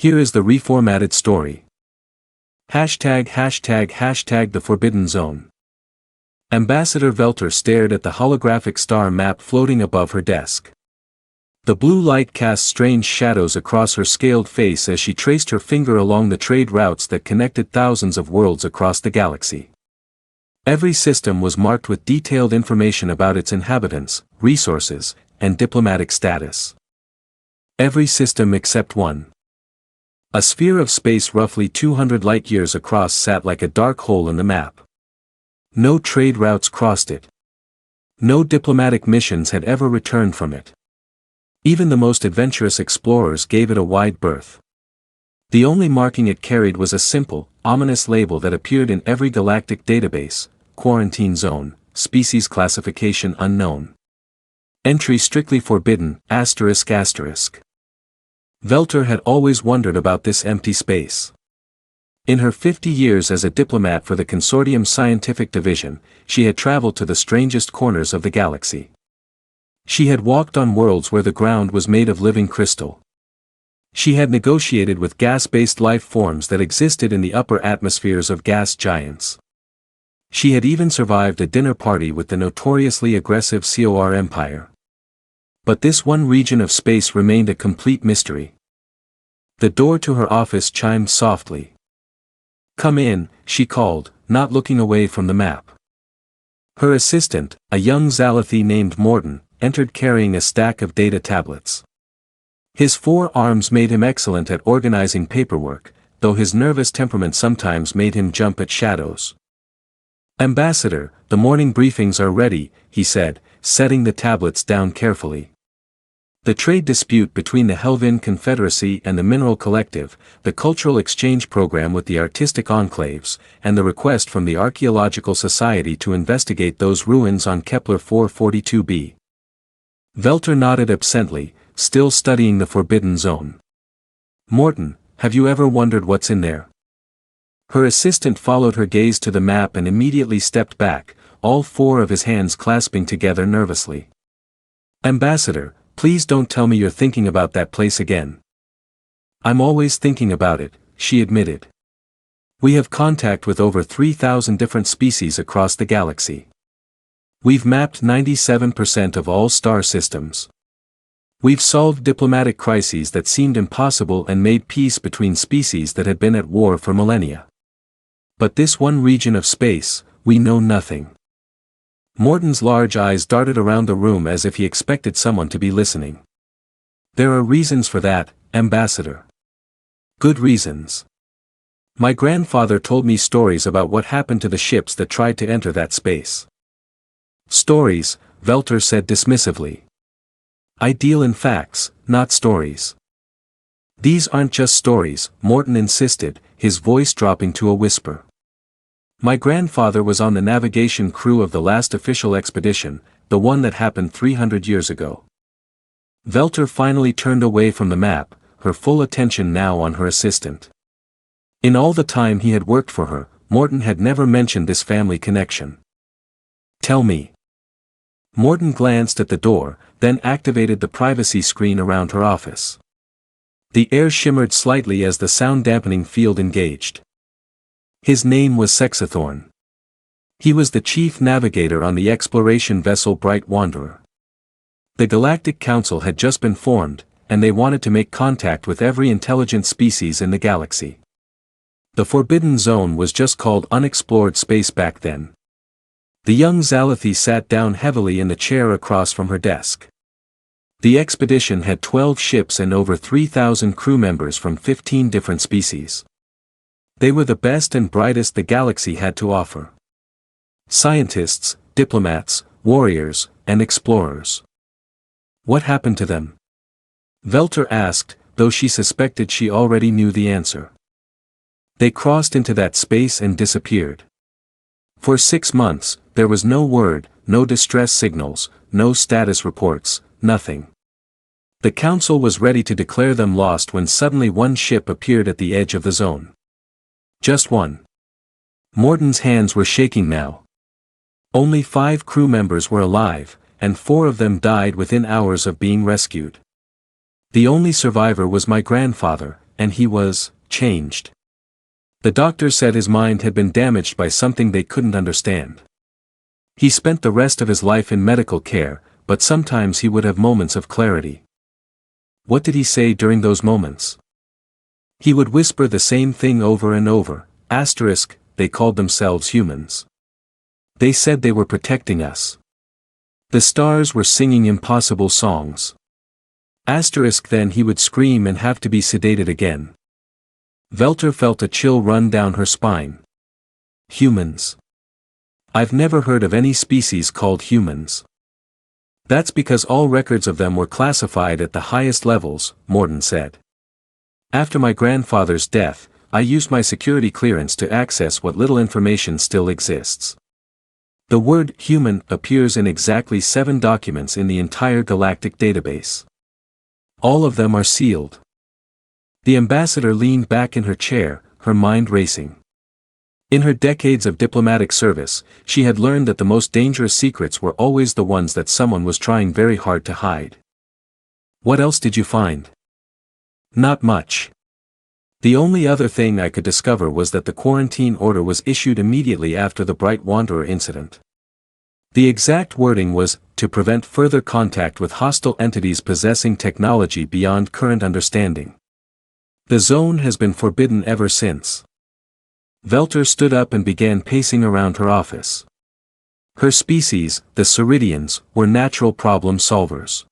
Here is the reformatted story. #### The Forbidden Zone. Ambassador Velter stared at the holographic star map floating above her desk. The blue light cast strange shadows across her scaled face as she traced her finger along the trade routes that connected thousands of worlds across the galaxy. Every system was marked with detailed information about its inhabitants, resources, and diplomatic status. Every system except one. A sphere of space roughly 200 light-years across sat like a dark hole in the map. No trade routes crossed it. No diplomatic missions had ever returned from it. Even the most adventurous explorers gave it a wide berth. The only marking it carried was a simple, ominous label that appeared in every galactic database: Quarantine Zone, Species Classification Unknown. Entry Strictly Forbidden, ****. Velter had always wondered about this empty space. In her 50 years as a diplomat for the Consortium Scientific Division, she had traveled to the strangest corners of the galaxy. She had walked on worlds where the ground was made of living crystal. She had negotiated with gas-based life forms that existed in the upper atmospheres of gas giants. She had even survived a dinner party with the notoriously aggressive COR Empire. But this one region of space remained a complete mystery. The door to her office chimed softly. "Come in," she called, not looking away from the map. Her assistant, a young Zalathi named Morton, entered carrying a stack of data tablets. His 4 arms made him excellent at organizing paperwork, though his nervous temperament sometimes made him jump at shadows. "Ambassador, the morning briefings are ready," he said, setting the tablets down carefully. The trade dispute between the Helvin Confederacy and the Mineral Collective, the cultural exchange program with the artistic enclaves, and the request from the Archaeological Society to investigate those ruins on Kepler 442b. Velter nodded absently, still studying the Forbidden Zone. "Morton, have you ever wondered what's in there?" Her assistant followed her gaze to the map and immediately stepped back, all 4 of his hands clasping together nervously. "Ambassador, please don't tell me you're thinking about that place again." "I'm always thinking about it," she admitted. "We have contact with over 3,000 different species across the galaxy. We've mapped 97% of all star systems. We've solved diplomatic crises that seemed impossible and made peace between species that had been at war for millennia. But this one region of space, we know nothing." Morton's large eyes darted around the room as if he expected someone to be listening. "There are reasons for that, Ambassador. Good reasons. My grandfather told me stories about what happened to the ships that tried to enter that space." "Stories," Velter said dismissively. "I deal in facts, not stories." "These aren't just stories," Morton insisted, his voice dropping to a whisper. "My grandfather was on the navigation crew of the last official expedition, the one that happened 300 years ago." Velter finally turned away from the map, her full attention now on her assistant. In all the time he had worked for her, Morton had never mentioned this family connection. "Tell me." Morton glanced at the door, then activated the privacy screen around her office. The air shimmered slightly as the sound-dampening field engaged. His name was Sexathorn. He was the chief navigator on the exploration vessel Bright Wanderer. The Galactic Council had just been formed, and they wanted to make contact with every intelligent species in the galaxy. The Forbidden Zone was just called unexplored space back then. The young Zalathi sat down heavily in the chair across from her desk. The expedition had 12 ships and over 3,000 crew members from 15 different species. They were the best and brightest the galaxy had to offer. Scientists, diplomats, warriors, and explorers. What happened to them? Velter asked, though she suspected she already knew the answer. They crossed into that space and disappeared. For 6 months, there was no word, no distress signals, no status reports, nothing. The council was ready to declare them lost when suddenly one ship appeared at the edge of the zone. Just one. Morton's hands were shaking now. Only 5 crew members were alive, and 4 of them died within hours of being rescued. The only survivor was my grandfather, and he was changed. The doctor said his mind had been damaged by something they couldn't understand. He spent the rest of his life in medical care, but sometimes he would have moments of clarity. What did he say during those moments? He would whisper the same thing over and over, asterisk, they called themselves humans. They said they were protecting us. The stars were singing impossible songs. Asterisk, then he would scream and have to be sedated again. Velter felt a chill run down her spine. Humans. I've never heard of any species called humans. That's because all records of them were classified at the highest levels, Morton said. After my grandfather's death, I used my security clearance to access what little information still exists. The word human appears in exactly 7 documents in the entire galactic database. All of them are sealed. The ambassador leaned back in her chair, her mind racing. In her decades of diplomatic service, she had learned that the most dangerous secrets were always the ones that someone was trying very hard to hide. What else did you find? Not much. The only other thing I could discover was that the quarantine order was issued immediately after the Bright Wanderer incident. The exact wording was, to prevent further contact with hostile entities possessing technology beyond current understanding. The zone has been forbidden ever since. Velter stood up and began pacing around her office. Her species, the Ceridians, were natural problem solvers.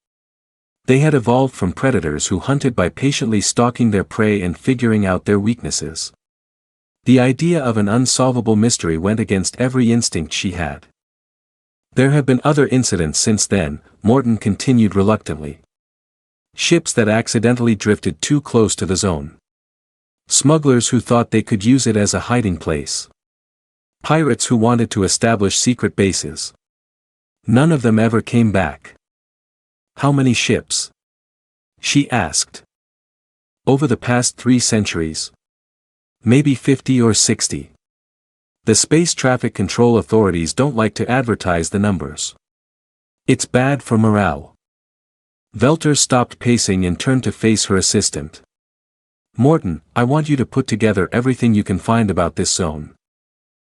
They had evolved from predators who hunted by patiently stalking their prey and figuring out their weaknesses. The idea of an unsolvable mystery went against every instinct she had. There have been other incidents since then, Morton continued reluctantly. Ships that accidentally drifted too close to the zone. Smugglers who thought they could use it as a hiding place. Pirates who wanted to establish secret bases. None of them ever came back. How many ships? She asked. Over the past 3 centuries. Maybe 50 or 60. The space traffic control authorities don't like to advertise the numbers. It's bad for morale. Velter stopped pacing and turned to face her assistant. Morton, I want you to put together everything you can find about this zone.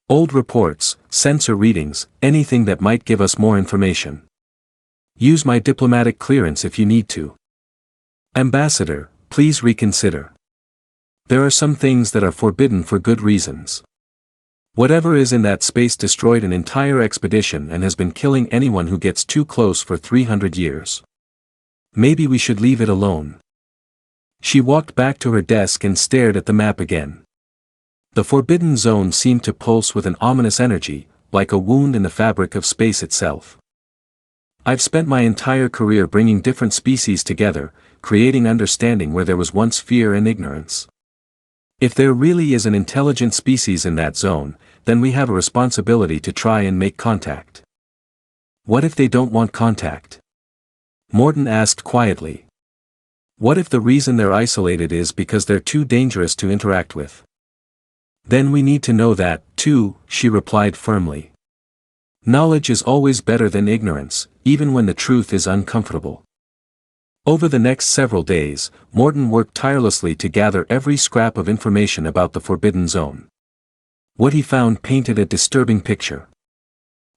Old reports, sensor readings, anything that might give us more information. Use my diplomatic clearance if you need to. Ambassador, please reconsider. There are some things that are forbidden for good reasons. Whatever is in that space destroyed an entire expedition and has been killing anyone who gets too close for 300 years. Maybe we should leave it alone. She walked back to her desk and stared at the map again. The forbidden zone seemed to pulse with an ominous energy, like a wound in the fabric of space itself. I've spent my entire career bringing different species together, creating understanding where there was once fear and ignorance. If there really is an intelligent species in that zone, then we have a responsibility to try and make contact. What if they don't want contact? Morton asked quietly. What if the reason they're isolated is because they're too dangerous to interact with? Then we need to know that, too, she replied firmly. Knowledge is always better than ignorance, even when the truth is uncomfortable. Over the next several days, Morton worked tirelessly to gather every scrap of information about the Forbidden Zone. What he found painted a disturbing picture.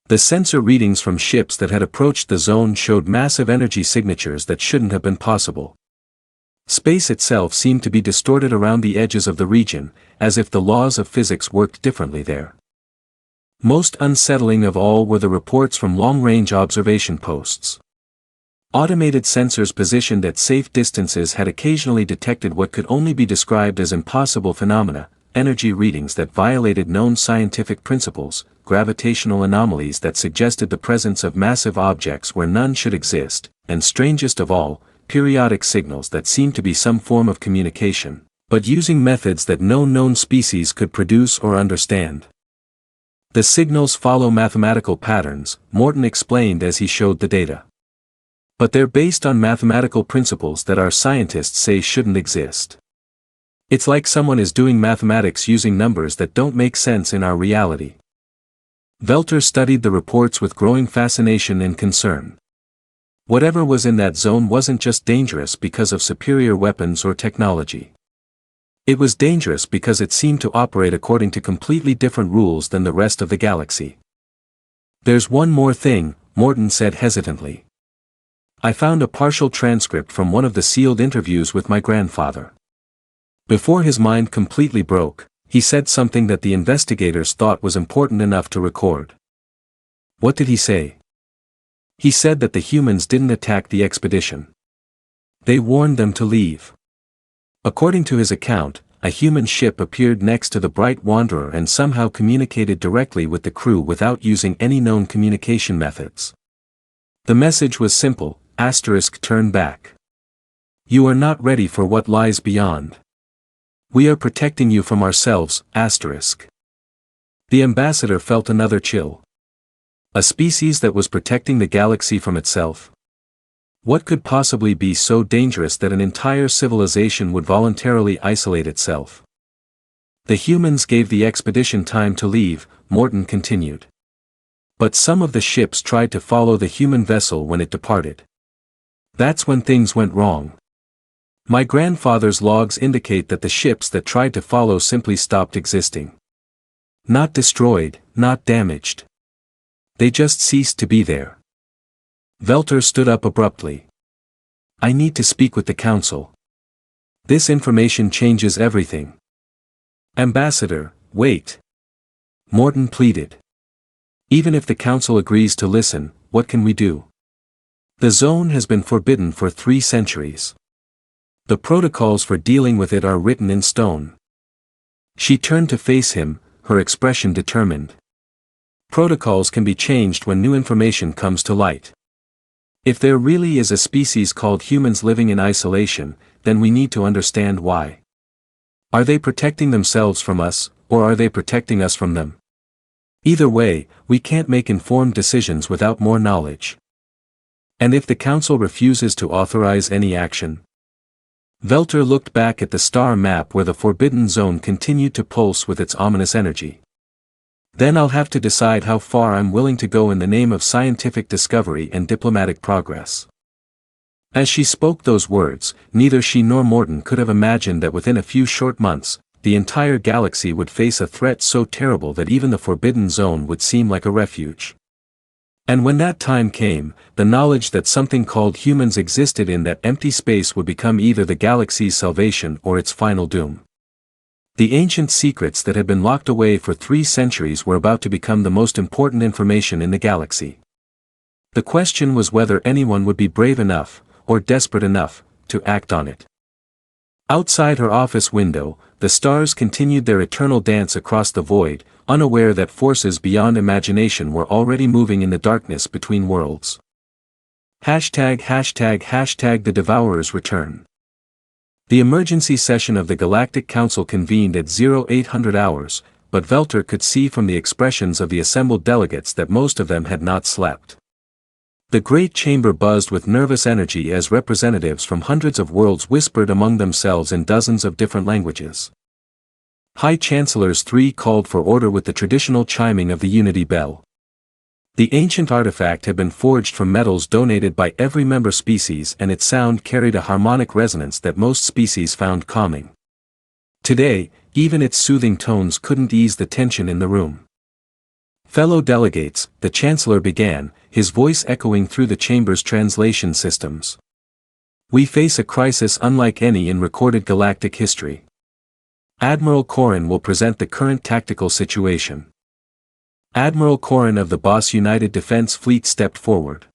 The sensor readings from ships that had approached the zone showed massive energy signatures that shouldn't have been possible. Space itself seemed to be distorted around the edges of the region, as if the laws of physics worked differently there. Most unsettling of all were the reports from long-range observation posts. Automated sensors positioned at safe distances had occasionally detected what could only be described as impossible phenomena, energy readings that violated known scientific principles, gravitational anomalies that suggested the presence of massive objects where none should exist, and strangest of all, periodic signals that seemed to be some form of communication, but using methods that no known species could produce or understand. The signals follow mathematical patterns, Morton explained as he showed the data. But they're based on mathematical principles that our scientists say shouldn't exist. It's like someone is doing mathematics using numbers that don't make sense in our reality. Velter studied the reports with growing fascination and concern. Whatever was in that zone wasn't just dangerous because of superior weapons or technology. It was dangerous because it seemed to operate according to completely different rules than the rest of the galaxy. "There's one more thing," Morton said hesitantly. "I found a partial transcript from one of the sealed interviews with my grandfather." Before his mind completely broke, he said something that the investigators thought was important enough to record. "What did he say?" "He said that the humans didn't attack the expedition. They warned them to leave. According to his account, a human ship appeared next to the Bright Wanderer and somehow communicated directly with the crew without using any known communication methods. The message was simple: turn back. You are not ready for what lies beyond. We are protecting you from ourselves, The ambassador felt another chill. A species that was protecting the galaxy from itself? What could possibly be so dangerous that an entire civilization would voluntarily isolate itself? "The humans gave the expedition time to leave," Morton continued. "But some of the ships tried to follow the human vessel when it departed. That's when things went wrong. My grandfather's logs indicate that the ships that tried to follow simply stopped existing. Not destroyed, not damaged. They just ceased to be there." Velter stood up abruptly. "I need to speak with the council. This information changes everything." "Ambassador, wait," Morton pleaded. "Even if the council agrees to listen, what can we do? The zone has been forbidden for 3 centuries. The protocols for dealing with it are written in stone." She turned to face him, her expression determined. "Protocols can be changed when new information comes to light. If there really is a species called humans living in isolation, then we need to understand why. Are they protecting themselves from us, or are they protecting us from them? Either way, we can't make informed decisions without more knowledge. And if the council refuses to authorize any action?" Velter looked back at the star map where the forbidden zone continued to pulse with its ominous energy. "Then I'll have to decide how far I'm willing to go in the name of scientific discovery and diplomatic progress." As she spoke those words, neither she nor Morton could have imagined that within a few short months, the entire galaxy would face a threat so terrible that even the forbidden zone would seem like a refuge. And when that time came, the knowledge that something called humans existed in that empty space would become either the galaxy's salvation or its final doom. The ancient secrets that had been locked away for 3 centuries were about to become the most important information in the galaxy. The question was whether anyone would be brave enough, or desperate enough, to act on it. Outside her office window, the stars continued their eternal dance across the void, unaware that forces beyond imagination were already moving in the darkness between worlds. #The Devourer's Return. The emergency session of the Galactic Council convened at 0800 hours, but Velter could see from the expressions of the assembled delegates that most of them had not slept. The great chamber buzzed with nervous energy as representatives from hundreds of worlds whispered among themselves in dozens of different languages. High Chancellors 3 called for order with the traditional chiming of the Unity Bell. The ancient artifact had been forged from metals donated by every member species, and its sound carried a harmonic resonance that most species found calming. Today, even its soothing tones couldn't ease the tension in the room. "Fellow delegates," the Chancellor began, his voice echoing through the chamber's translation systems. "We face a crisis unlike any in recorded galactic history. Admiral Corrin will present the current tactical situation." Admiral Corrin of the Boss United Defense Fleet stepped forward.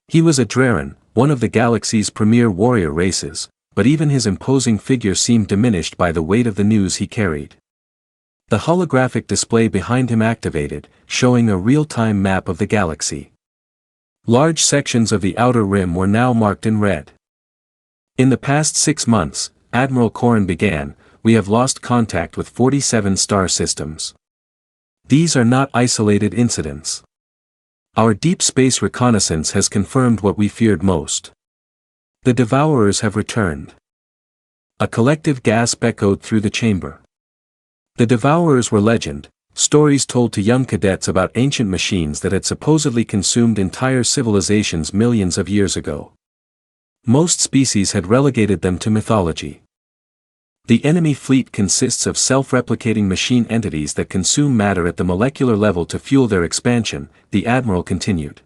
He was a Draren, one of the galaxy's premier warrior races, but even his imposing figure seemed diminished by the weight of the news he carried. The holographic display behind him activated, showing a real-time map of the galaxy. Large sections of the outer rim were now marked in red. "In the past 6 months," Admiral Corrin began, "we have lost contact with 47 star systems. These are not isolated incidents. Our deep space reconnaissance has confirmed what we feared most. The Devourers have returned." A collective gasp echoed through the chamber. The Devourers were legend, stories told to young cadets about ancient machines that had supposedly consumed entire civilizations millions of years ago. Most species had relegated them to mythology. The enemy fleet consists of self-replicating machine entities that consume matter at the molecular level to fuel their expansion, the admiral continued.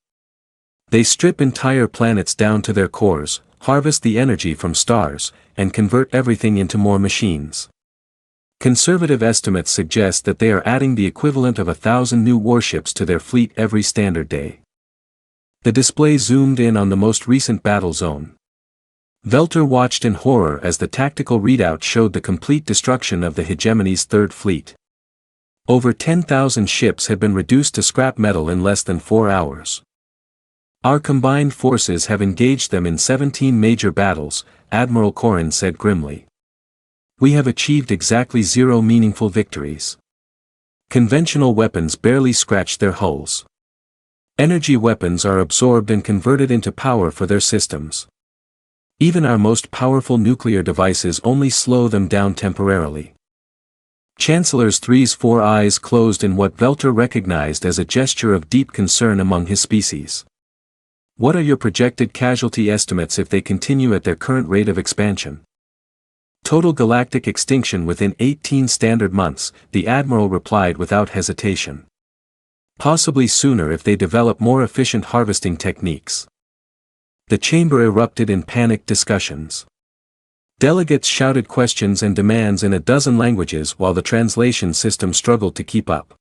They strip entire planets down to their cores, harvest the energy from stars, and convert everything into more machines. Conservative estimates suggest that they are adding the equivalent of 1,000 new warships to their fleet every standard day. The display zoomed in on the most recent battle zone. Velter watched in horror as the tactical readout showed the complete destruction of the hegemony's third fleet. Over 10,000 ships had been reduced to scrap metal in less than 4 hours. Our combined forces have engaged them in 17 major battles, Admiral Corrin said grimly. We have achieved exactly 0 meaningful victories. Conventional weapons barely scratched their hulls. Energy weapons are absorbed and converted into power for their systems. Even our most powerful nuclear devices only slow them down temporarily. Chancellor 3's 4 eyes closed in what Velter recognized as a gesture of deep concern among his species. What are your projected casualty estimates if they continue at their current rate of expansion? Total galactic extinction within 18 standard months, the Admiral replied without hesitation. Possibly sooner if they develop more efficient harvesting techniques. The chamber erupted in panicked discussions. Delegates shouted questions and demands in a dozen languages while the translation system struggled to keep up.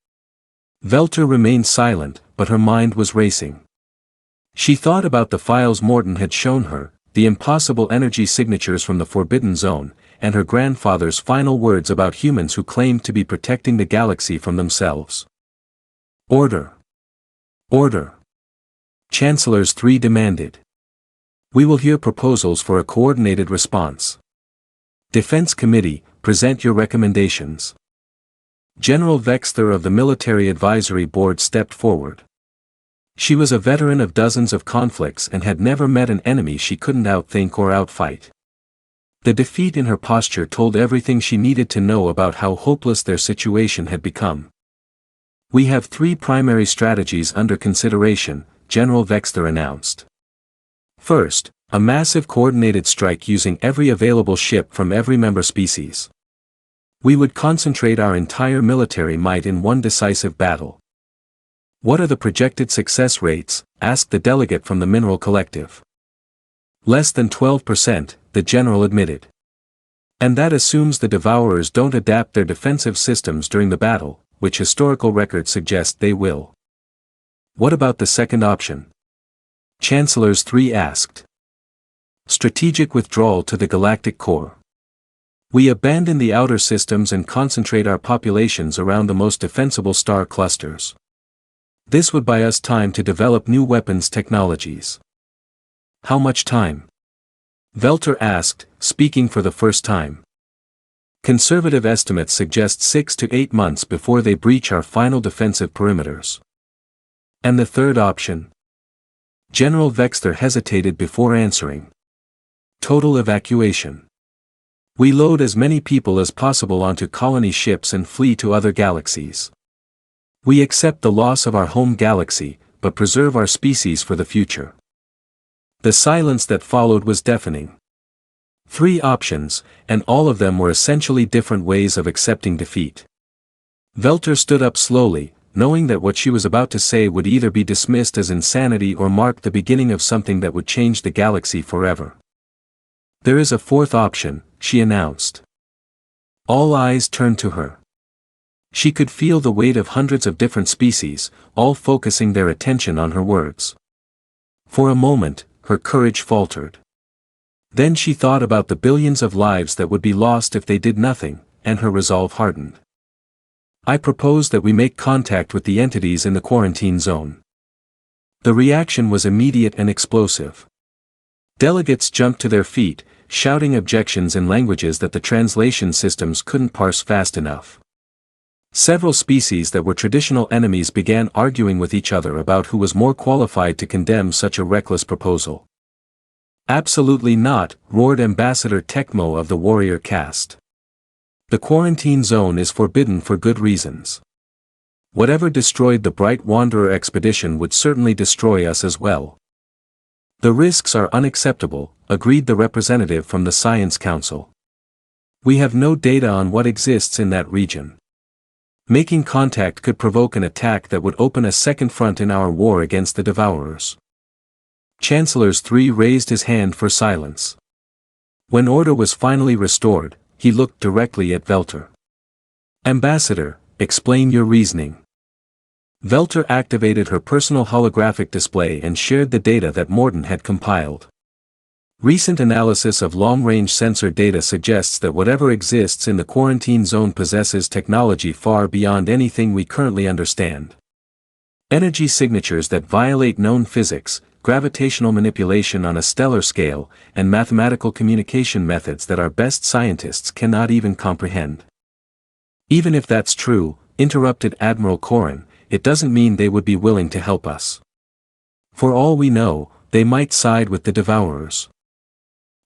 Velter remained silent, but her mind was racing. She thought about the files Morton had shown her, the impossible energy signatures from the Forbidden Zone, and her grandfather's final words about humans who claimed to be protecting the galaxy from themselves. Order! Order! Chancellor 3 demanded. We will hear proposals for a coordinated response. Defense Committee, present your recommendations. General Vexter of the Military Advisory Board stepped forward. She was a veteran of dozens of conflicts and had never met an enemy she couldn't outthink or outfight. The defeat in her posture told everything she needed to know about how hopeless their situation had become. We have 3 primary strategies under consideration, General Vexter announced. First, a massive coordinated strike using every available ship from every member species. We would concentrate our entire military might in one decisive battle. What are the projected success rates? Asked the delegate from the Mineral Collective. Less than 12%, the general admitted. And that assumes the Devourers don't adapt their defensive systems during the battle, which historical records suggest they will. What about the second option? Chancellor 3 asked. Strategic withdrawal to the galactic core. We abandon the outer systems and concentrate our populations around the most defensible star clusters. This would buy us time to develop new weapons technologies. How much time? Velter asked, speaking for the first time. Conservative estimates suggest 6 to 8 months before they breach our final defensive perimeters. And the third option? General Vexter hesitated before answering. Total evacuation. We load as many people as possible onto colony ships and flee to other galaxies. We accept the loss of our home galaxy, but preserve our species for the future. The silence that followed was deafening. 3 options, and all of them were essentially different ways of accepting defeat. Velter stood up slowly, knowing that what she was about to say would either be dismissed as insanity or mark the beginning of something that would change the galaxy forever. There is a 4th option, she announced. All eyes turned to her. She could feel the weight of hundreds of different species, all focusing their attention on her words. For a moment, her courage faltered. Then she thought about the billions of lives that would be lost if they did nothing, and her resolve hardened. I propose that we make contact with the entities in the quarantine zone. The reaction was immediate and explosive. Delegates jumped to their feet, shouting objections in languages that the translation systems couldn't parse fast enough. Several species that were traditional enemies began arguing with each other about who was more qualified to condemn such a reckless proposal. Absolutely not, roared Ambassador Tecmo of the warrior caste. The quarantine zone is forbidden for good reasons. Whatever destroyed the Bright Wanderer expedition would certainly destroy us as well. The risks are unacceptable, agreed the representative from the Science Council. We have no data on what exists in that region. Making contact could provoke an attack that would open a second front in our war against the Devourers. Chancellor's 3 raised his hand for silence. When order was finally restored, he looked directly at Velter. Ambassador, explain your reasoning. Velter activated her personal holographic display and shared the data that Morton had compiled. Recent analysis of long-range sensor data suggests that whatever exists in the quarantine zone possesses technology far beyond anything we currently understand. Energy signatures that violate known physics, gravitational manipulation on a stellar scale, and mathematical communication methods that our best scientists cannot even comprehend. Even if that's true, interrupted Admiral Corrin, it doesn't mean they would be willing to help us. For all we know, they might side with the Devourers.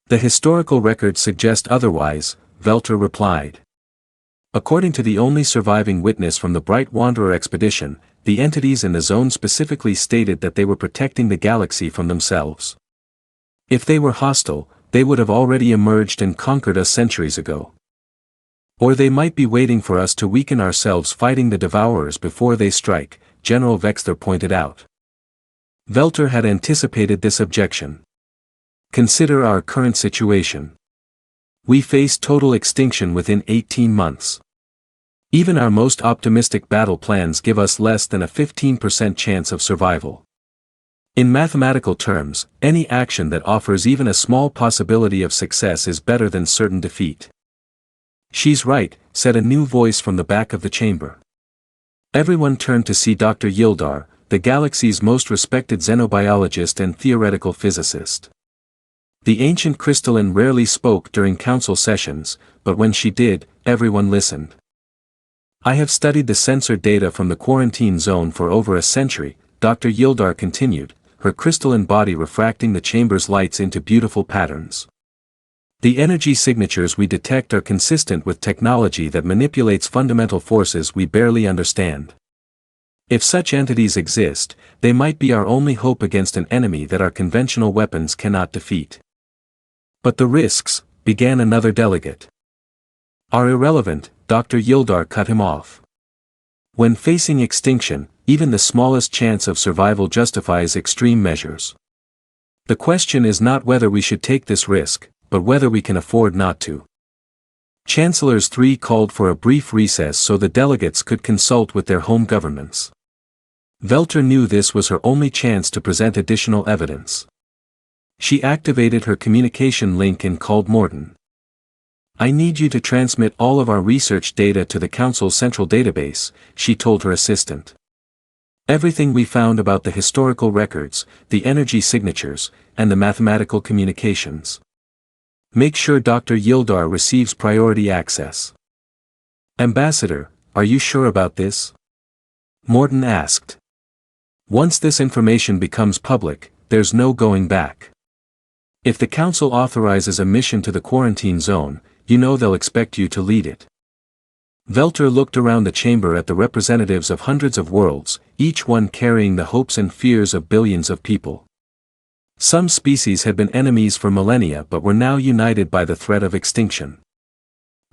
The historical records suggest otherwise, Velter replied. According to the only surviving witness from the Bright Wanderer expedition, the entities in the zone specifically stated that they were protecting the galaxy from themselves. If they were hostile, they would have already emerged and conquered us centuries ago. Or they might be waiting for us to weaken ourselves fighting the Devourers before they strike, General Vexler pointed out. Velter had anticipated this objection. Consider our current situation. We face total extinction within 18 months. Even our most optimistic battle plans give us less than a 15% chance of survival. In mathematical terms, any action that offers even a small possibility of success is better than certain defeat. She's right, said a new voice from the back of the chamber. Everyone turned to see Dr. Yildar, the galaxy's most respected xenobiologist and theoretical physicist. The ancient crystalline rarely spoke during council sessions, but when she did, everyone listened. I have studied the sensor data from the quarantine zone for over a century, Dr. Yildar continued, her crystalline body refracting the chamber's lights into beautiful patterns. The energy signatures we detect are consistent with technology that manipulates fundamental forces we barely understand. If such entities exist, they might be our only hope against an enemy that our conventional weapons cannot defeat. But the risks, began another delegate. Are irrelevant, Dr. Yildar cut him off. When facing extinction, even the smallest chance of survival justifies extreme measures. The question is not whether we should take this risk, but whether we can afford not to. Chancellors 3 called for a brief recess so the delegates could consult with their home governments. Velter knew this was her only chance to present additional evidence. She activated her communication link and called Morton. I need you to transmit all of our research data to the Council's central database, she told her assistant. Everything we found about the historical records, the energy signatures, and the mathematical communications. Make sure Dr. Yildar receives priority access. Ambassador, are you sure about this? Morton asked. Once this information becomes public, there's no going back. If the Council authorizes a mission to the quarantine zone, you know they'll expect you to lead it. Velter looked around the chamber at the representatives of hundreds of worlds, each one carrying the hopes and fears of billions of people. Some species had been enemies for millennia but were now united by the threat of extinction.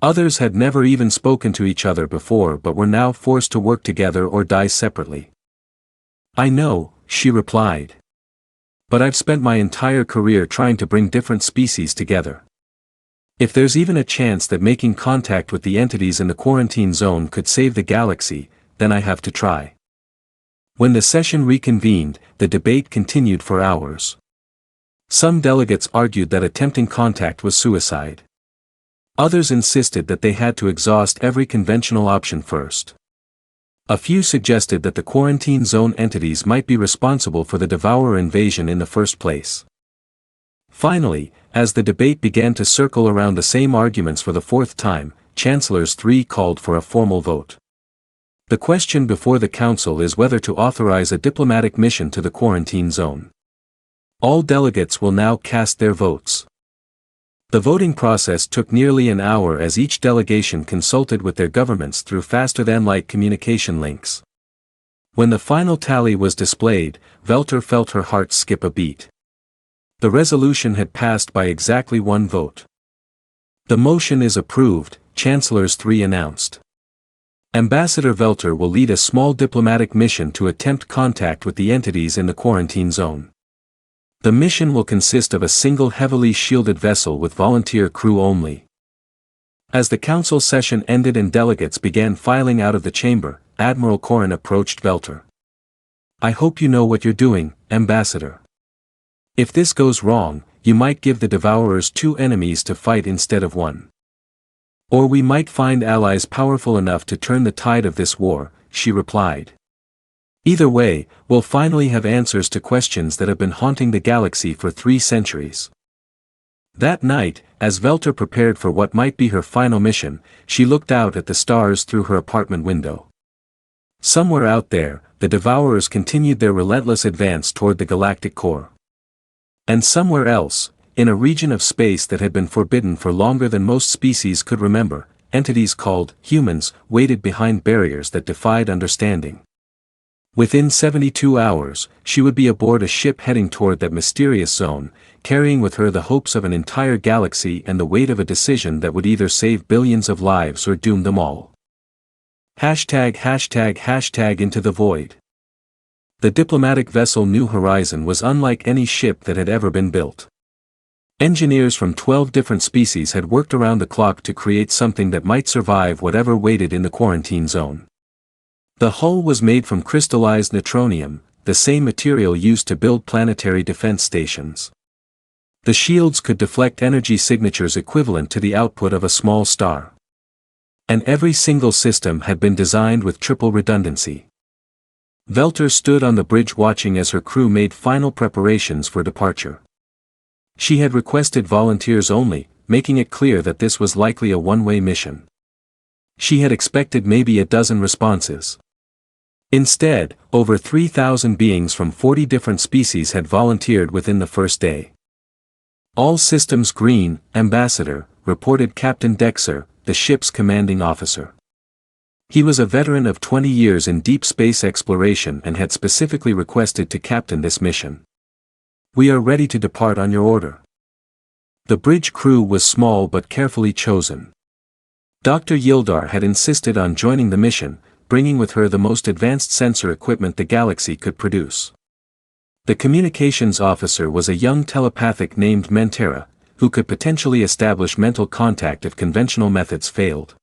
Others had never even spoken to each other before but were now forced to work together or die separately. I know, she replied. But I've spent my entire career trying to bring different species together. If there's even a chance that making contact with the entities in the quarantine zone could save the galaxy, then I have to try. When the session reconvened, the debate continued for hours. Some delegates argued that attempting contact was suicide. Others insisted that they had to exhaust every conventional option first. A few suggested that the quarantine zone entities might be responsible for the Devourer invasion in the first place. Finally, as the debate began to circle around the same arguments for the fourth time, Chancellors 3 called for a formal vote. The question before the Council is whether to authorize a diplomatic mission to the quarantine zone. All delegates will now cast their votes. The voting process took nearly an hour as each delegation consulted with their governments through faster-than-light communication links. When the final tally was displayed, Velter felt her heart skip a beat. The resolution had passed by exactly one vote. The motion is approved, Chancellors 3 announced. Ambassador Velter will lead a small diplomatic mission to attempt contact with the entities in the quarantine zone. The mission will consist of a single heavily shielded vessel with volunteer crew only. As the council session ended and delegates began filing out of the chamber, Admiral Corrin approached Velter. "I hope you know what you're doing, Ambassador. If this goes wrong, you might give the Devourers 2 enemies to fight instead of 1. Or we might find allies powerful enough to turn the tide of this war," she replied. "Either way, we'll finally have answers to questions that have been haunting the galaxy for 3 centuries." That night, as Velter prepared for what might be her final mission, she looked out at the stars through her apartment window. Somewhere out there, the Devourers continued their relentless advance toward the galactic core. And somewhere else, in a region of space that had been forbidden for longer than most species could remember, entities called humans waited behind barriers that defied understanding. Within 72 hours, she would be aboard a ship heading toward that mysterious zone, carrying with her the hopes of an entire galaxy and the weight of a decision that would either save billions of lives or doom them all. #### into the void. The diplomatic vessel New Horizon was unlike any ship that had ever been built. Engineers from 12 different species had worked around the clock to create something that might survive whatever waited in the quarantine zone. The hull was made from crystallized neutronium, the same material used to build planetary defense stations. The shields could deflect energy signatures equivalent to the output of a small star. And every single system had been designed with triple redundancy. Velter stood on the bridge watching as her crew made final preparations for departure. She had requested volunteers only, making it clear that this was likely a one-way mission. She had expected maybe a dozen responses. Instead, over 3,000 beings from 40 different species had volunteered within the first day. "All systems green, Ambassador," reported Captain Dexter, the ship's commanding officer. He was a veteran of 20 years in deep space exploration and had specifically requested to captain this mission. "We are ready to depart on your order." The bridge crew was small but carefully chosen. Dr. Yildar had insisted on joining the mission, bringing with her the most advanced sensor equipment the galaxy could produce. The communications officer was a young telepathic named Mentera, who could potentially establish mental contact if conventional methods failed.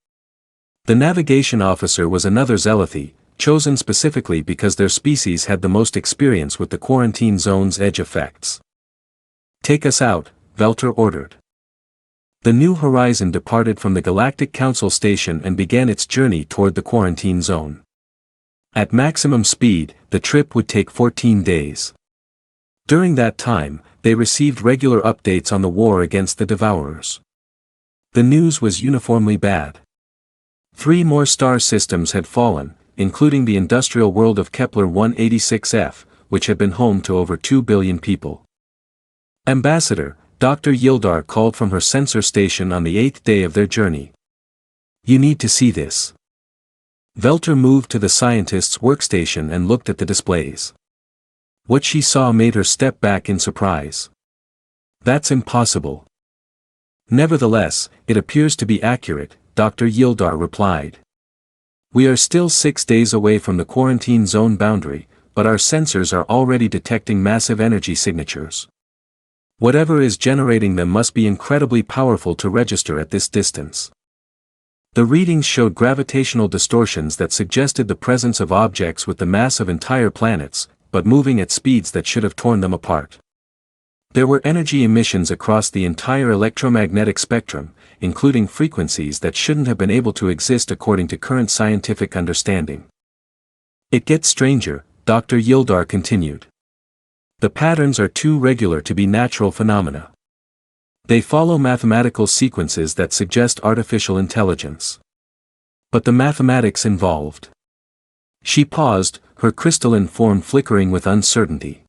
The navigation officer was another Zealothi, chosen specifically because their species had the most experience with the quarantine zone's edge effects. "Take us out," Velter ordered. The New Horizon departed from the Galactic Council station and began its journey toward the quarantine zone. At maximum speed, the trip would take 14 days. During that time, they received regular updates on the war against the Devourers. The news was uniformly bad. 3 more star systems had fallen, including the industrial world of Kepler 186f, which had been home to over 2 billion people. "Ambassador," Dr. Yildar called from her sensor station on the 8th day of their journey. "You need to see this." Velter moved to the scientist's workstation and looked at the displays. What she saw made her step back in surprise. "That's impossible." "Nevertheless, it appears to be accurate," Dr. Yildar replied. "We are still 6 days away from the quarantine zone boundary, but our sensors are already detecting massive energy signatures. Whatever is generating them must be incredibly powerful to register at this distance." The readings showed gravitational distortions that suggested the presence of objects with the mass of entire planets, but moving at speeds that should have torn them apart. There were energy emissions across the entire electromagnetic spectrum, including frequencies that shouldn't have been able to exist according to current scientific understanding. "It gets stranger," Dr. Yildar continued. "The patterns are too regular to be natural phenomena. They follow mathematical sequences that suggest artificial intelligence. But the mathematics involved..." She paused, her crystalline form flickering with uncertainty.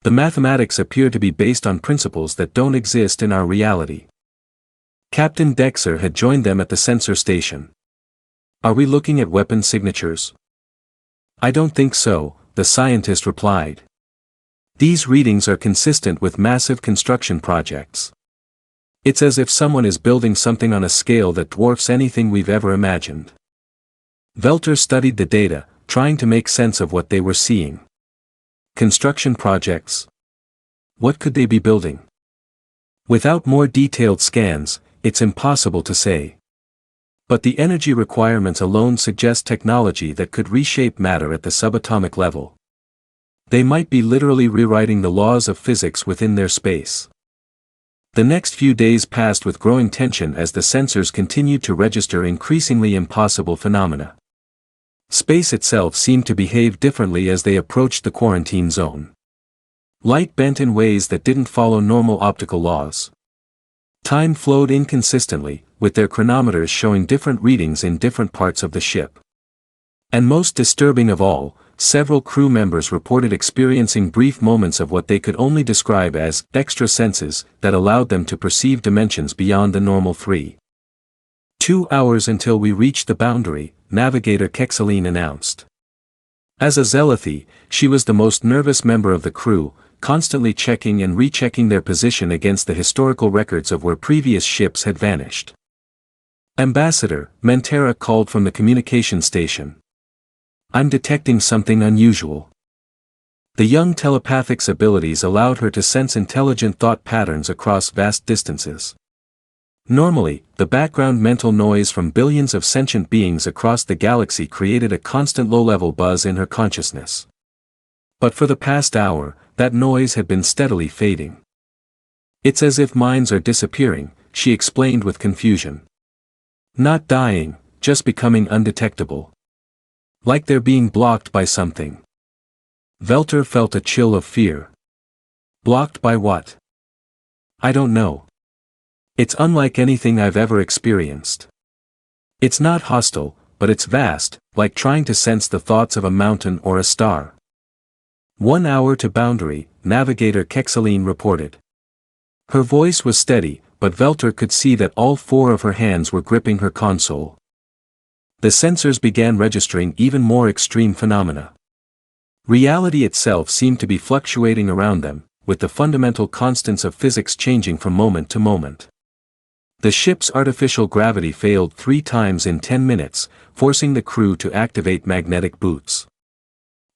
"The mathematics appear to be based on principles that don't exist in our reality." Captain Dexter had joined them at the sensor station. "Are we looking at weapon signatures?" "I don't think so," the scientist replied. "These readings are consistent with massive construction projects. It's as if someone is building something on a scale that dwarfs anything we've ever imagined. Velter studied the data, trying to make sense of what they were seeing. Construction projects? What could they be building? Without more detailed scans, it's impossible to say. But the energy requirements alone suggest technology that could reshape matter at the subatomic level. They might be literally rewriting the laws of physics within their space. The next few days passed with growing tension as the sensors continued to register increasingly impossible phenomena. Space itself seemed to behave differently as they approached the quarantine zone. Light bent in ways that didn't follow normal optical laws. Time flowed inconsistently, with their chronometers showing different readings in different parts of the ship. And most disturbing of all, several crew members reported experiencing brief moments of what they could only describe as extra senses that allowed them to perceive dimensions beyond the normal 3. 2 hours until we reached the boundary, Navigator Kexaline announced. As a Zealothi, she was the most nervous member of the crew, constantly checking and rechecking their position against the historical records of where previous ships had vanished. Ambassador, Mentera called from the communication station. I'm detecting something unusual. The young telepathic's abilities allowed her to sense intelligent thought patterns across vast distances. Normally, the background mental noise from billions of sentient beings across the galaxy created a constant low-level buzz in her consciousness. But for the past hour, that noise had been steadily fading. It's as if minds are disappearing, she explained with confusion. Not dying, just becoming undetectable. Like they're being blocked by something. Velter felt a chill of fear. Blocked by what? I don't know. It's unlike anything I've ever experienced. It's not hostile, but it's vast, like trying to sense the thoughts of a mountain or a star. 1 hour to boundary, Navigator Kexaline reported. Her voice was steady, but Velter could see that all 4 of her hands were gripping her console. The sensors began registering even more extreme phenomena. Reality itself seemed to be fluctuating around them, with the fundamental constants of physics changing from moment to moment. The ship's artificial gravity failed 3 times in 10 minutes, forcing the crew to activate magnetic boots.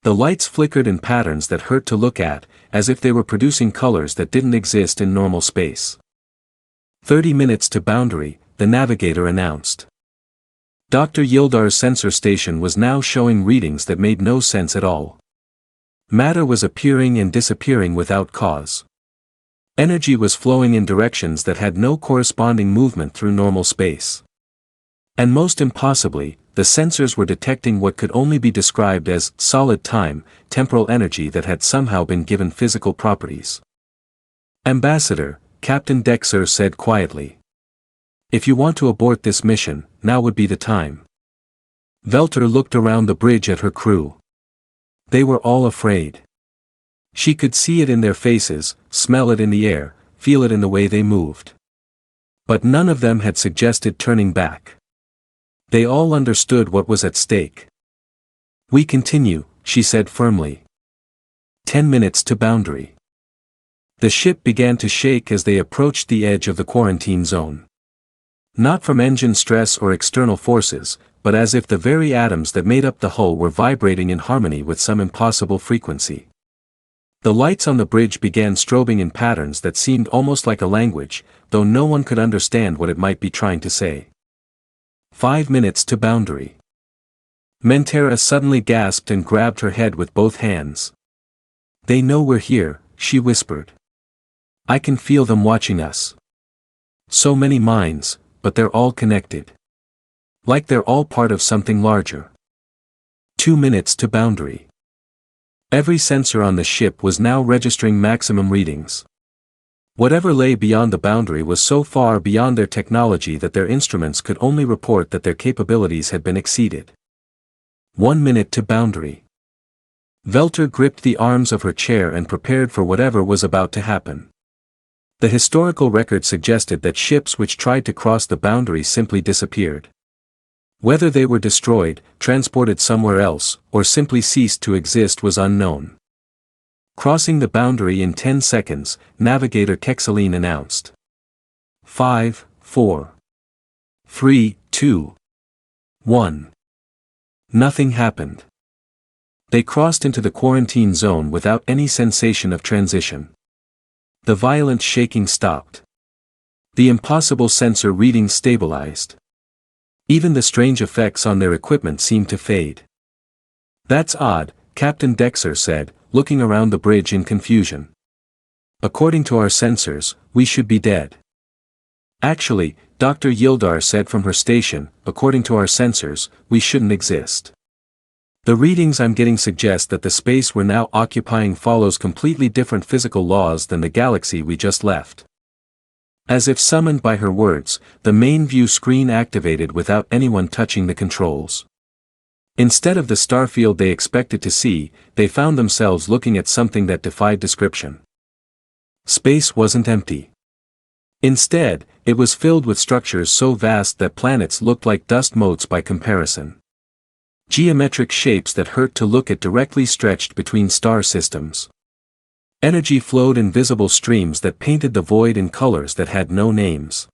The lights flickered in patterns that hurt to look at, as if they were producing colors that didn't exist in normal space. 30 minutes to boundary, the navigator announced. Dr. Yildar's sensor station was now showing readings that made no sense at all. Matter was appearing and disappearing without cause. Energy was flowing in directions that had no corresponding movement through normal space. And most impossibly, the sensors were detecting what could only be described as solid time, temporal energy that had somehow been given physical properties. Ambassador, Captain Dexter said quietly. If you want to abort this mission, now would be the time. Velter looked around the bridge at her crew. They were all afraid. She could see it in their faces, smell it in the air, feel it in the way they moved. But none of them had suggested turning back. They all understood what was at stake. We continue, she said firmly. 10 minutes to boundary. The ship began to shake as they approached the edge of the quarantine zone. Not from engine stress or external forces, but as if the very atoms that made up the hull were vibrating in harmony with some impossible frequency. The lights on the bridge began strobing in patterns that seemed almost like a language, though no one could understand what it might be trying to say. 5 minutes to boundary. Mentera suddenly gasped and grabbed her head with both hands. They know we're here, she whispered. I can feel them watching us. So many minds, but they're all connected. Like they're all part of something larger. 2 minutes to boundary. Every sensor on the ship was now registering maximum readings. Whatever lay beyond the boundary was so far beyond their technology that their instruments could only report that their capabilities had been exceeded. 1 minute to boundary. Velter gripped the arms of her chair and prepared for whatever was about to happen. The historical record suggested that ships which tried to cross the boundary simply disappeared. Whether they were destroyed, transported somewhere else, or simply ceased to exist was unknown. Crossing the boundary in 10 seconds, Navigator Kexaline announced. 5, 4, 3, 2, 1. Nothing happened. They crossed into the quarantine zone without any sensation of transition. The violent shaking stopped. The impossible sensor readings stabilized. Even the strange effects on their equipment seemed to fade. "That's odd," Captain Dexter said, looking around the bridge in confusion. "According to our sensors, we should be dead." "Actually," Dr. Yildar said from her station, "according to our sensors, we shouldn't exist. The readings I'm getting suggest that the space we're now occupying follows completely different physical laws than the galaxy we just left." As if summoned by her words, the main view screen activated without anyone touching the controls. Instead of the starfield they expected to see, they found themselves looking at something that defied description. Space wasn't empty. Instead, it was filled with structures so vast that planets looked like dust motes by comparison. Geometric shapes that hurt to look at directly stretched between star systems. Energy flowed in visible streams that painted the void in colors that had no names.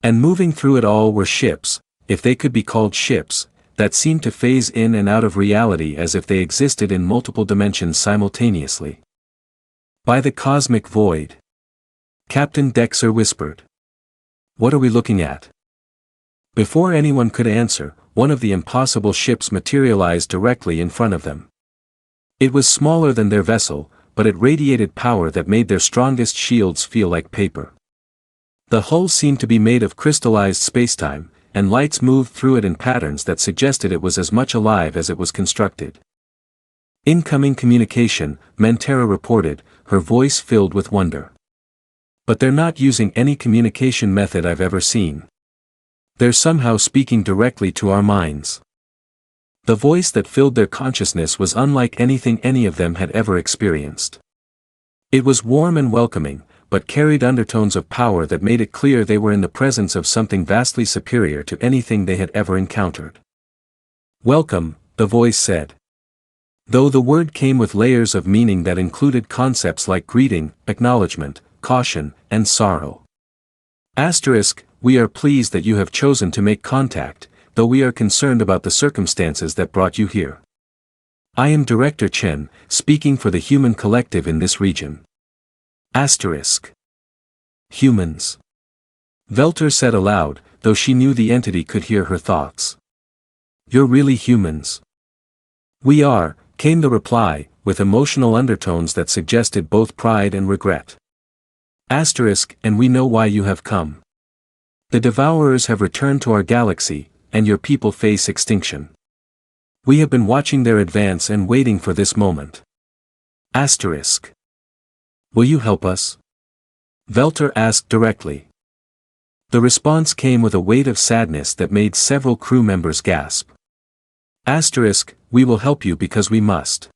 And moving through it all were ships, if they could be called ships, that seemed to phase in and out of reality as if they existed in multiple dimensions simultaneously. "By the cosmic void," Captain Dexter whispered. "What are we looking at?" Before anyone could answer, one of the impossible ships materialized directly in front of them. It was smaller than their vessel, but it radiated power that made their strongest shields feel like paper. The hull seemed to be made of crystallized spacetime, and lights moved through it in patterns that suggested it was as much alive as it was constructed. "Incoming communication," Mentera reported, her voice filled with wonder. "But they're not using any communication method I've ever seen. They're somehow speaking directly to our minds." The voice that filled their consciousness was unlike anything any of them had ever experienced. It was warm and welcoming, but carried undertones of power that made it clear they were in the presence of something vastly superior to anything they had ever encountered. "Welcome," the voice said. Though the word came with layers of meaning that included concepts like greeting, acknowledgement, caution, and sorrow. Asterisk, "We are pleased that you have chosen to make contact, though we are concerned about the circumstances that brought you here. I am Director Chen, speaking for the human collective in this region." Asterisk. "Humans," Velter said aloud, though she knew the entity could hear her thoughts. "You're really humans." "We are," came the reply, with emotional undertones that suggested both pride and regret. Asterisk, "And we know why you have come. The Devourers have returned to our galaxy, and your people face extinction. We have been watching their advance and waiting for this moment." Asterisk. "Will you help us?" Velter asked directly. The response came with a weight of sadness that made several crew members gasp. Asterisk, "We will help you because we must.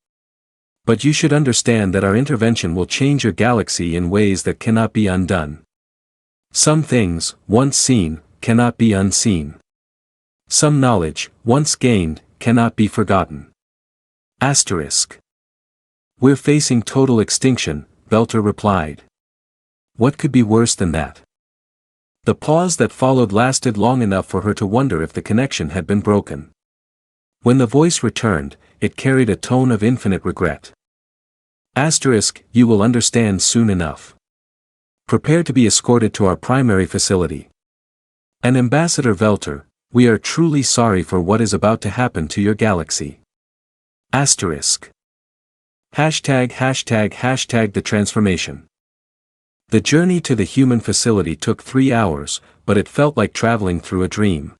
But you should understand that our intervention will change your galaxy in ways that cannot be undone. Some things, once seen, cannot be unseen. Some knowledge, once gained, cannot be forgotten." Asterisk. "We're facing total extinction," Velter replied. "What could be worse than that?" The pause that followed lasted long enough for her to wonder if the connection had been broken. When the voice returned, it carried a tone of infinite regret. Asterisk, "You will understand soon enough. Prepare to be escorted to our primary facility. And Ambassador Velter, we are truly sorry for what is about to happen to your galaxy." Asterisk. #### the transformation. The journey to the human facility took 3 hours, but it felt like traveling through a dream.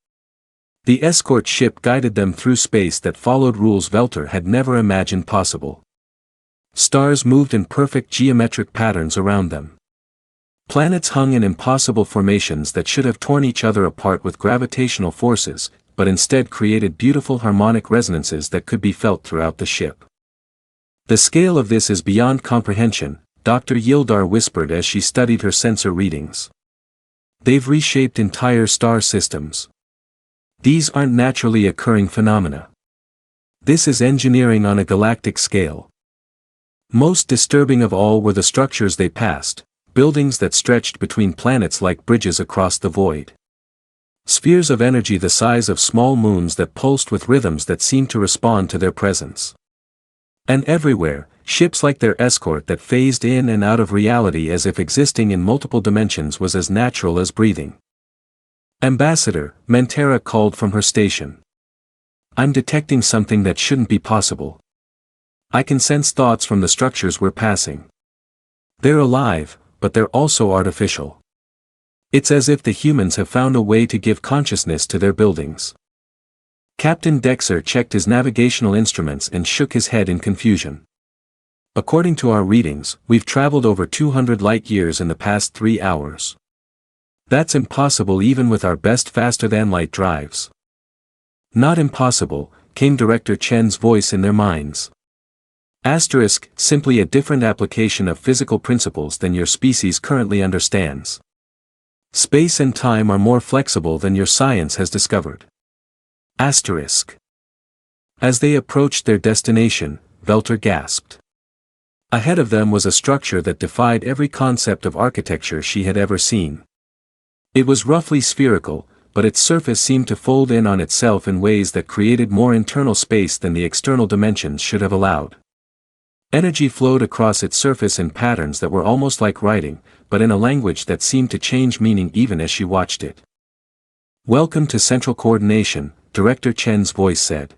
The escort ship guided them through space that followed rules Velter had never imagined possible. Stars moved in perfect geometric patterns around them. Planets hung in impossible formations that should have torn each other apart with gravitational forces, but instead created beautiful harmonic resonances that could be felt throughout the ship. "The scale of this is beyond comprehension," Dr. Yildar whispered as she studied her sensor readings. "They've reshaped entire star systems. These aren't naturally occurring phenomena. This is engineering on a galactic scale." Most disturbing of all were the structures they passed, buildings that stretched between planets like bridges across the void. Spheres of energy the size of small moons that pulsed with rhythms that seemed to respond to their presence. And everywhere, ships like their escort that phased in and out of reality as if existing in multiple dimensions was as natural as breathing. "Ambassador," Mentera called from her station. "I'm detecting something that shouldn't be possible. I can sense thoughts from the structures we're passing. They're alive, but they're also artificial. It's as if the humans have found a way to give consciousness to their buildings." Captain Dexter checked his navigational instruments and shook his head in confusion. "According to our readings, we've traveled over 200 light-years in the past 3 hours. That's impossible even with our best faster-than-light drives." "Not impossible," came Director Chen's voice in their minds. Asterisk, simply a different application of physical principles than your species currently understands. Space and time are more flexible than your science has discovered. Asterisk. As they approached their destination, Velter gasped. Ahead of them was a structure that defied every concept of architecture she had ever seen. It was roughly spherical, but its surface seemed to fold in on itself in ways that created more internal space than the external dimensions should have allowed. Energy flowed across its surface in patterns that were almost like writing, but in a language that seemed to change meaning even as she watched it. "Welcome to Central Coordination," Director Chen's voice said.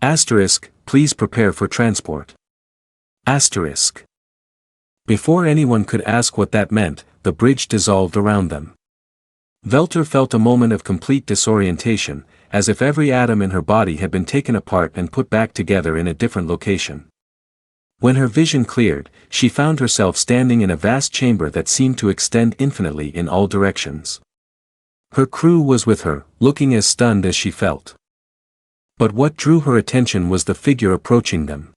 Asterisk, "Please prepare for transport." Asterisk. Before anyone could ask what that meant, the bridge dissolved around them. Velter felt a moment of complete disorientation, as if every atom in her body had been taken apart and put back together in a different location. When her vision cleared, she found herself standing in a vast chamber that seemed to extend infinitely in all directions. Her crew was with her, looking as stunned as she felt. But what drew her attention was the figure approaching them.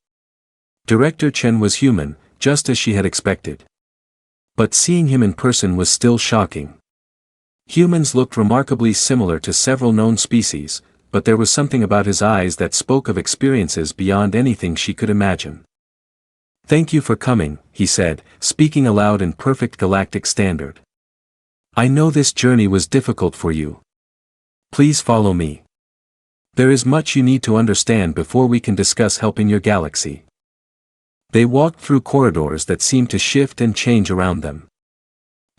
Director Chen was human, just as she had expected. But seeing him in person was still shocking. Humans looked remarkably similar to several known species, but there was something about his eyes that spoke of experiences beyond anything she could imagine. "Thank you for coming," he said, speaking aloud in perfect galactic standard. "I know this journey was difficult for you. Please follow me. There is much you need to understand before we can discuss helping your galaxy." They walked through corridors that seemed to shift and change around them.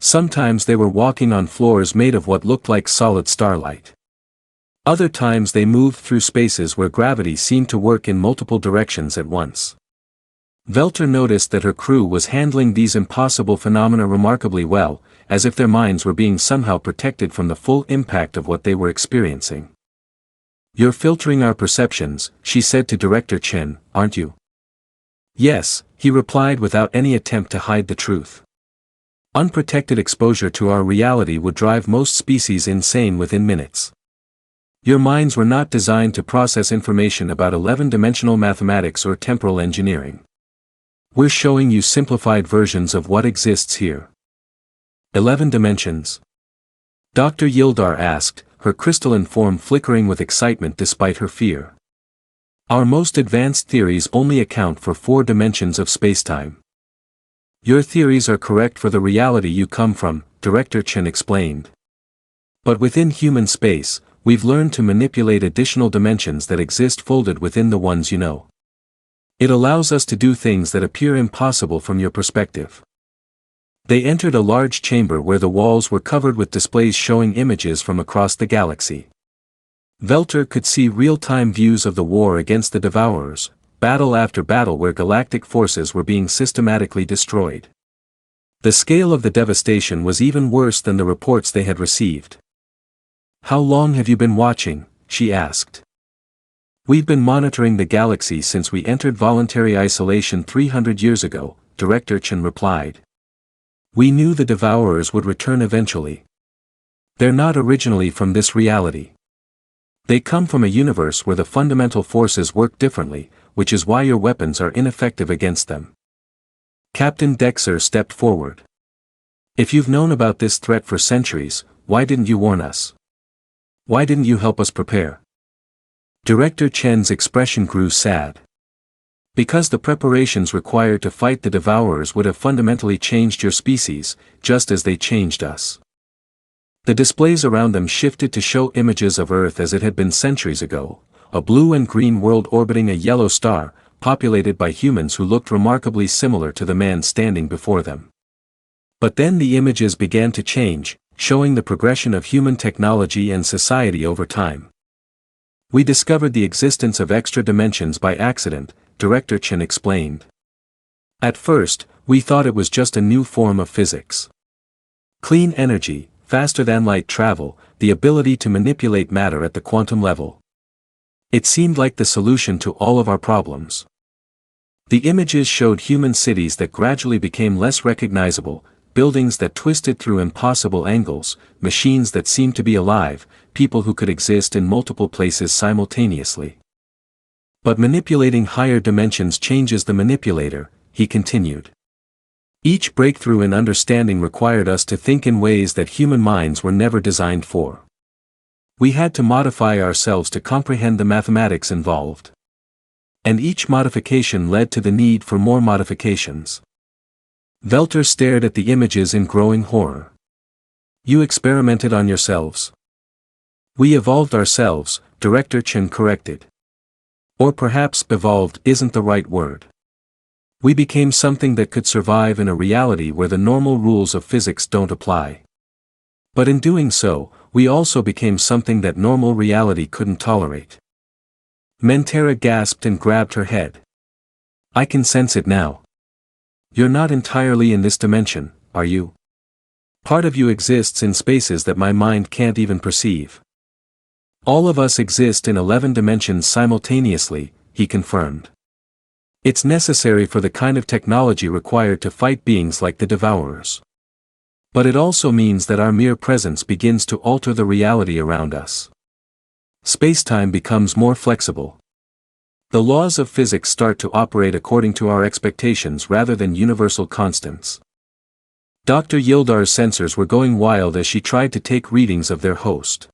Sometimes they were walking on floors made of what looked like solid starlight. Other times they moved through spaces where gravity seemed to work in multiple directions at once. Velter noticed that her crew was handling these impossible phenomena remarkably well, as if their minds were being somehow protected from the full impact of what they were experiencing. "You're filtering our perceptions," she said to Director Chen, "aren't you?" "Yes," he replied without any attempt to hide the truth. "Unprotected exposure to our reality would drive most species insane within minutes. Your minds were not designed to process information about 11-dimensional mathematics or temporal engineering. We're showing you simplified versions of what exists here." 11 dimensions? Dr. Yildar asked, her crystalline form flickering with excitement despite her fear. "Our most advanced theories only account for 4 dimensions of spacetime." "Your theories are correct for the reality you come from," Director Chen explained. "But within human space, we've learned to manipulate additional dimensions that exist folded within the ones you know. It allows us to do things that appear impossible from your perspective." They entered a large chamber where the walls were covered with displays showing images from across the galaxy. Velter could see real-time views of the war against the Devourers, battle after battle where galactic forces were being systematically destroyed. The scale of the devastation was even worse than the reports they had received. "How long have you been watching?" she asked. "We've been monitoring the galaxy since we entered voluntary isolation 300 years ago," Director Chen replied. "We knew the Devourers would return eventually. They're not originally from this reality. They come from a universe where the fundamental forces work differently, which is why your weapons are ineffective against them." Captain Dexter stepped forward. "If you've known about this threat for centuries, why didn't you warn us? Why didn't you help us prepare?" Director Chen's expression grew sad. Because the preparations required to fight the Devourers would have fundamentally changed your species, just as they changed us. The displays around them shifted to show images of Earth as it had been centuries ago, a blue and green world orbiting a yellow star, populated by humans who looked remarkably similar to the man standing before them. But then the images began to change, showing the progression of human technology and society over time. We discovered the existence of extra dimensions by accident, Director Chen explained. At first, we thought it was just a new form of physics. Clean energy, faster than light travel, the ability to manipulate matter at the quantum level. It seemed like the solution to all of our problems. The images showed human cities that gradually became less recognizable, buildings that twisted through impossible angles, machines that seemed to be alive, people who could exist in multiple places simultaneously. But manipulating higher dimensions changes the manipulator, he continued. Each breakthrough in understanding required us to think in ways that human minds were never designed for. We had to modify ourselves to comprehend the mathematics involved. And each modification led to the need for more modifications. Velter stared at the images in growing horror. You experimented on yourselves. We evolved ourselves, Director Chen corrected. Or perhaps evolved isn't the right word. We became something that could survive in a reality where the normal rules of physics don't apply. But in doing so, we also became something that normal reality couldn't tolerate. Mentera gasped and grabbed her head. I can sense it now. You're not entirely in this dimension, are you? Part of you exists in spaces that my mind can't even perceive. All of us exist in 11 dimensions simultaneously, he confirmed. It's necessary for the kind of technology required to fight beings like the Devourers. But it also means that our mere presence begins to alter the reality around us. Spacetime becomes more flexible. The laws of physics start to operate according to our expectations rather than universal constants. Dr. Yildar's sensors were going wild as she tried to take readings of their host.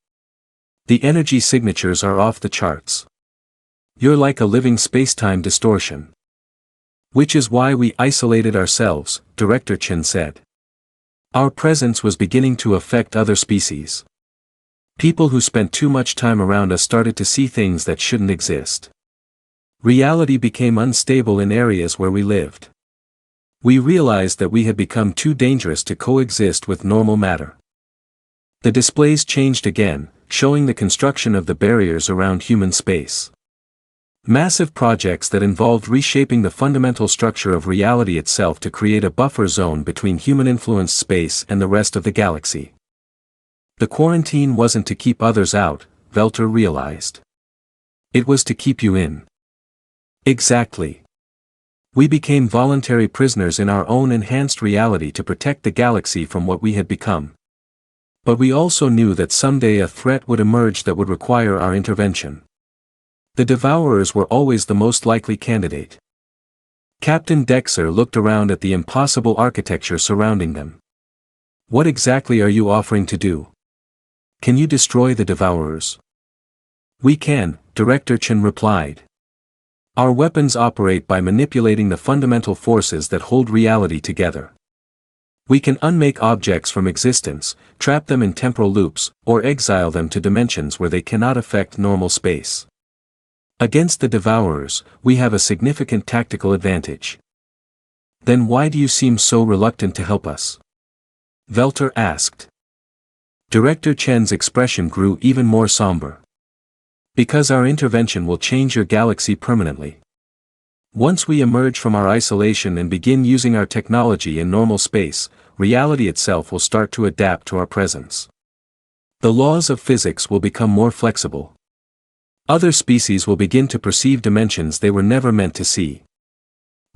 The energy signatures are off the charts. You're like a living spacetime distortion. Which is why we isolated ourselves, Director Chen said. Our presence was beginning to affect other species. People who spent too much time around us started to see things that shouldn't exist. Reality became unstable in areas where we lived. We realized that we had become too dangerous to coexist with normal matter. The displays changed again, showing the construction of the barriers around human space. Massive projects that involved reshaping the fundamental structure of reality itself to create a buffer zone between human-influenced space and the rest of the galaxy. The quarantine wasn't to keep others out, Velter realized. It was to keep you in. Exactly. We became voluntary prisoners in our own enhanced reality to protect the galaxy from what we had become. But we also knew that someday a threat would emerge that would require our intervention. The Devourers were always the most likely candidate. Captain Dexter looked around at the impossible architecture surrounding them. What exactly are you offering to do? Can you destroy the Devourers? We can, Director Chen replied. Our weapons operate by manipulating the fundamental forces that hold reality together. We can unmake objects from existence, trap them in temporal loops, or exile them to dimensions where they cannot affect normal space. Against the Devourers, we have a significant tactical advantage. Then why do you seem so reluctant to help us? Velter asked. Director Chen's expression grew even more somber. Because our intervention will change your galaxy permanently. Once we emerge from our isolation and begin using our technology in normal space, reality itself will start to adapt to our presence. The laws of physics will become more flexible. Other species will begin to perceive dimensions they were never meant to see.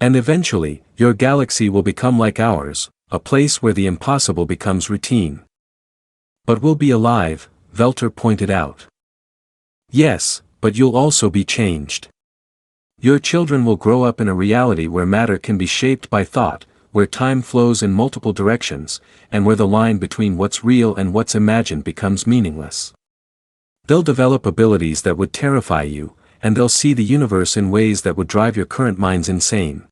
And eventually, your galaxy will become like ours, a place where the impossible becomes routine. But we'll be alive, Velter pointed out. Yes, but you'll also be changed. Your children will grow up in a reality where matter can be shaped by thought, where time flows in multiple directions, and where the line between what's real and what's imagined becomes meaningless. They'll develop abilities that would terrify you, and they'll see the universe in ways that would drive your current minds insane.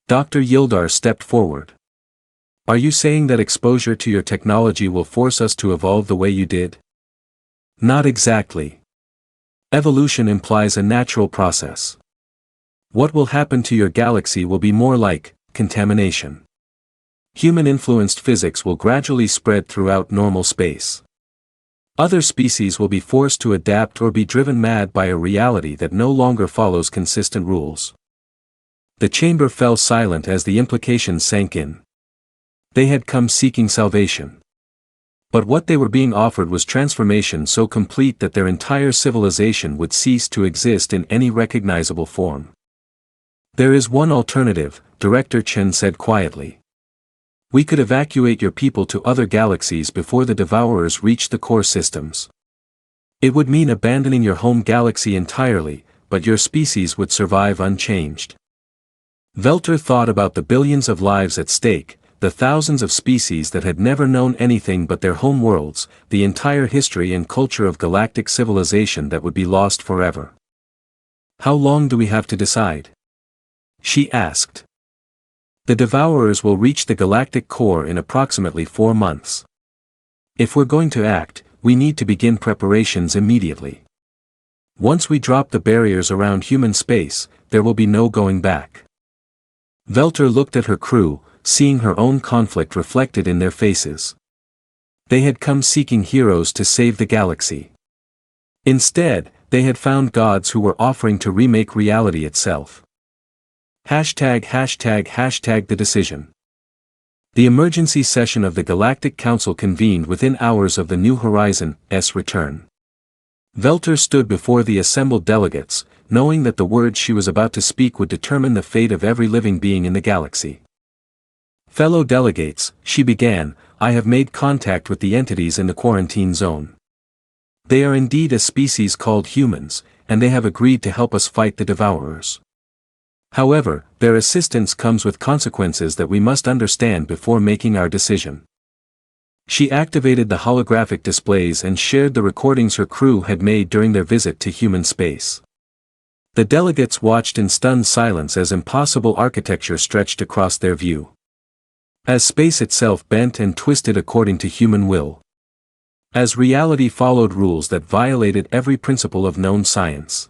Dr. Yildar stepped forward. Are you saying that exposure to your technology will force us to evolve the way you did? Not exactly. Evolution implies a natural process. What will happen to your galaxy will be more like contamination. Human-influenced physics will gradually spread throughout normal space. Other species will be forced to adapt or be driven mad by a reality that no longer follows consistent rules. The chamber fell silent as the implications sank in. They had come seeking salvation. But what they were being offered was transformation so complete that their entire civilization would cease to exist in any recognizable form. There is one alternative, Director Chen said quietly. We could evacuate your people to other galaxies before the Devourers reach the core systems. It would mean abandoning your home galaxy entirely, but your species would survive unchanged. Velter thought about the billions of lives at stake, the thousands of species that had never known anything but their home worlds, the entire history and culture of galactic civilization that would be lost forever. How long do we have to decide? She asked. The Devourers will reach the galactic core in approximately 4 months. If we're going to act, we need to begin preparations immediately. Once we drop the barriers around human space, there will be no going back. Velter looked at her crew, seeing her own conflict reflected in their faces. They had come seeking heroes to save the galaxy. Instead, they had found gods who were offering to remake reality itself. ###the decision. The emergency session of the Galactic Council convened within hours of the New Horizons' return. Velter stood before the assembled delegates, knowing that the words she was about to speak would determine the fate of every living being in the galaxy. Fellow delegates, she began, I have made contact with the entities in the quarantine zone. They are indeed a species called humans, and they have agreed to help us fight the Devourers. However, their assistance comes with consequences that we must understand before making our decision. She activated the holographic displays and shared the recordings her crew had made during their visit to human space. The delegates watched in stunned silence as impossible architecture stretched across their view. As space itself bent and twisted according to human will. As reality followed rules that violated every principle of known science.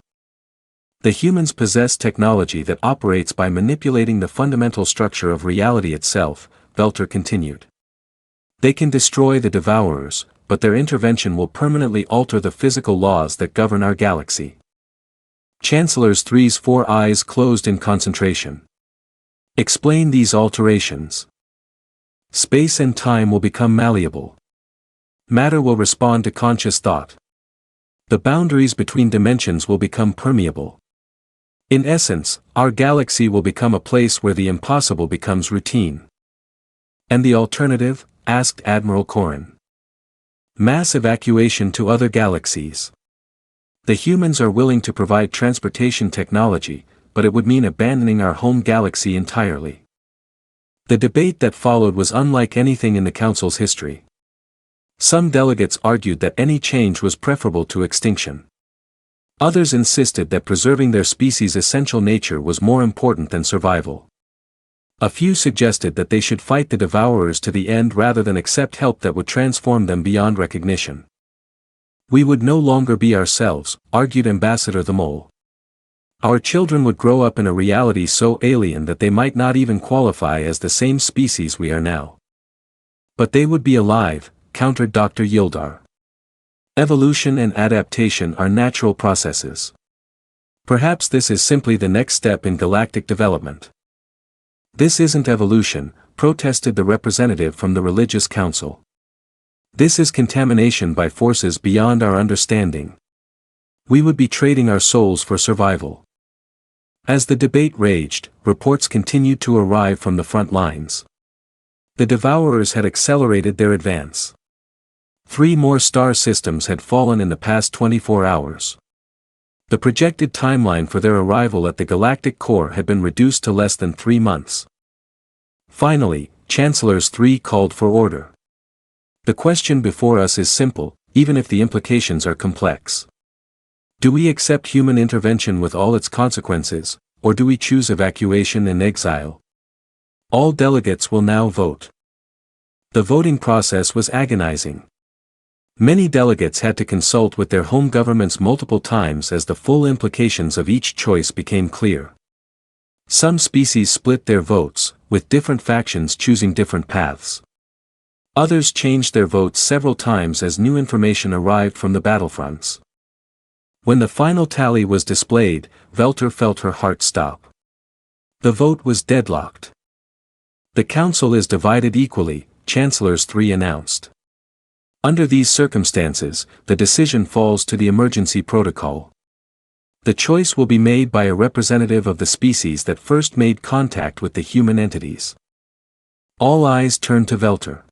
The humans possess technology that operates by manipulating the fundamental structure of reality itself, Velter continued. They can destroy the Devourers, but their intervention will permanently alter the physical laws that govern our galaxy. Chancellor 3's 4 eyes closed in concentration. Explain these alterations. Space and time will become malleable. Matter will respond to conscious thought. The boundaries between dimensions will become permeable. In essence, our galaxy will become a place where the impossible becomes routine. And the alternative? Asked Admiral Corrin. Mass evacuation to other galaxies. The humans are willing to provide transportation technology, but it would mean abandoning our home galaxy entirely. The debate that followed was unlike anything in the Council's history. Some delegates argued that any change was preferable to extinction. Others insisted that preserving their species' essential nature was more important than survival. A few suggested that they should fight the Devourers to the end rather than accept help that would transform them beyond recognition. We would no longer be ourselves, argued Ambassador the Mole. Our children would grow up in a reality so alien that they might not even qualify as the same species we are now. But they would be alive, countered Dr. Yildar. Evolution and adaptation are natural processes. Perhaps this is simply the next step in galactic development. This isn't evolution, protested the representative from the Religious Council. This is contamination by forces beyond our understanding. We would be trading our souls for survival. As the debate raged, reports continued to arrive from the front lines. The Devourers had accelerated their advance. 3 more star systems had fallen in the past 24 hours. The projected timeline for their arrival at the galactic core had been reduced to less than 3 months. Finally, Chancellor's 3 called for order. The question before us is simple, even if the implications are complex. Do we accept human intervention with all its consequences, or do we choose evacuation and exile? All delegates will now vote. The voting process was agonizing. Many delegates had to consult with their home governments multiple times as the full implications of each choice became clear. Some species split their votes, with different factions choosing different paths. Others changed their votes several times as new information arrived from the battlefronts. When the final tally was displayed, Velter felt her heart stop. The vote was deadlocked. The council is divided equally, Chancellors 3 announced. Under these circumstances, the decision falls to the emergency protocol. The choice will be made by a representative of the species that first made contact with the human entities. All eyes turned to Velter.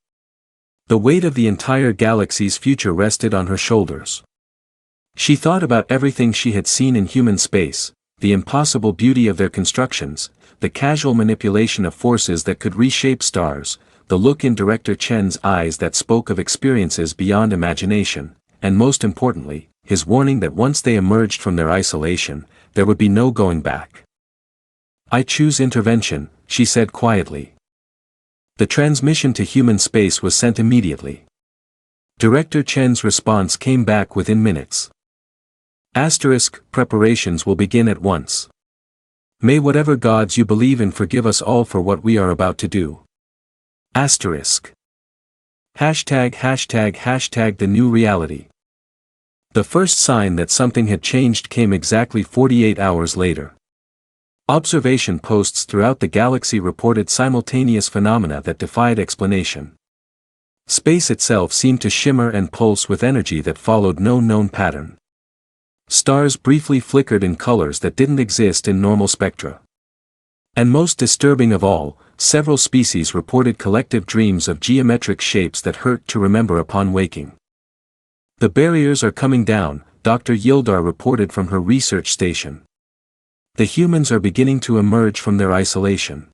The weight of the entire galaxy's future rested on her shoulders. She thought about everything she had seen in human space, the impossible beauty of their constructions, the casual manipulation of forces that could reshape stars, the look in Director Chen's eyes that spoke of experiences beyond imagination, and most importantly, his warning that once they emerged from their isolation, there would be no going back. "I choose intervention," she said quietly. The transmission to human space was sent immediately. Director Chen's response came back within minutes. Preparations will begin at once. May whatever gods you believe in forgive us all for what we are about to do. #### the new reality. The first sign that something had changed came exactly 48 hours later. Observation posts throughout the galaxy reported simultaneous phenomena that defied explanation. Space itself seemed to shimmer and pulse with energy that followed no known pattern. Stars briefly flickered in colors that didn't exist in normal spectra. And most disturbing of all, several species reported collective dreams of geometric shapes that hurt to remember upon waking. "The barriers are coming down," Dr. Yildar reported from her research station. "The humans are beginning to emerge from their isolation."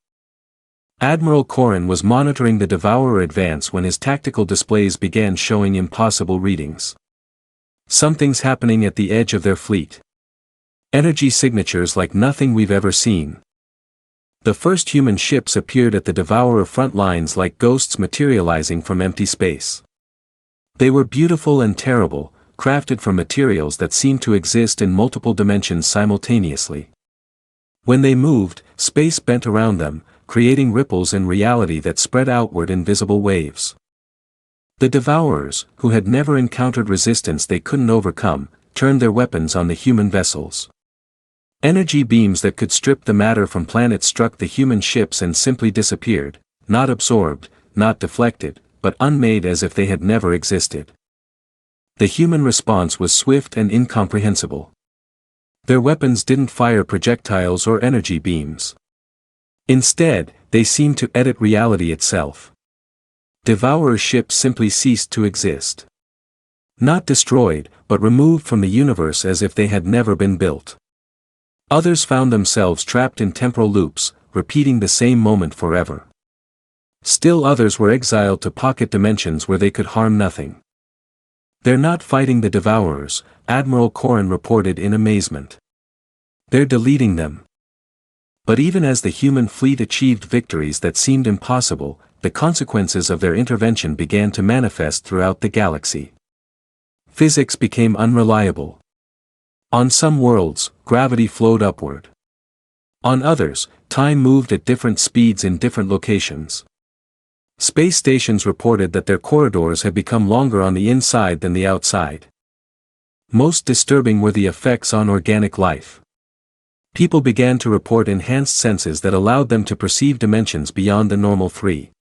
Admiral Corrin was monitoring the Devourer advance when his tactical displays began showing impossible readings. "Something's happening at the edge of their fleet. Energy signatures like nothing we've ever seen." The first human ships appeared at the Devourer front lines like ghosts materializing from empty space. They were beautiful and terrible, crafted from materials that seemed to exist in multiple dimensions simultaneously. When they moved, space bent around them, creating ripples in reality that spread outward in visible waves. The Devourers, who had never encountered resistance they couldn't overcome, turned their weapons on the human vessels. Energy beams that could strip the matter from planets struck the human ships and simply disappeared, not absorbed, not deflected, but unmade as if they had never existed. The human response was swift and incomprehensible. Their weapons didn't fire projectiles or energy beams. Instead, they seemed to edit reality itself. Devourer ships simply ceased to exist. Not destroyed, but removed from the universe as if they had never been built. Others found themselves trapped in temporal loops, repeating the same moment forever. Still others were exiled to pocket dimensions where they could harm nothing. "They're not fighting the Devourers," Admiral Corrin reported in amazement. "They're deleting them." But even as the human fleet achieved victories that seemed impossible, the consequences of their intervention began to manifest throughout the galaxy. Physics became unreliable. On some worlds, gravity flowed upward. On others, time moved at different speeds in different locations. Space stations reported that their corridors had become longer on the inside than the outside. Most disturbing were the effects on organic life. People began to report enhanced senses that allowed them to perceive dimensions beyond the normal three.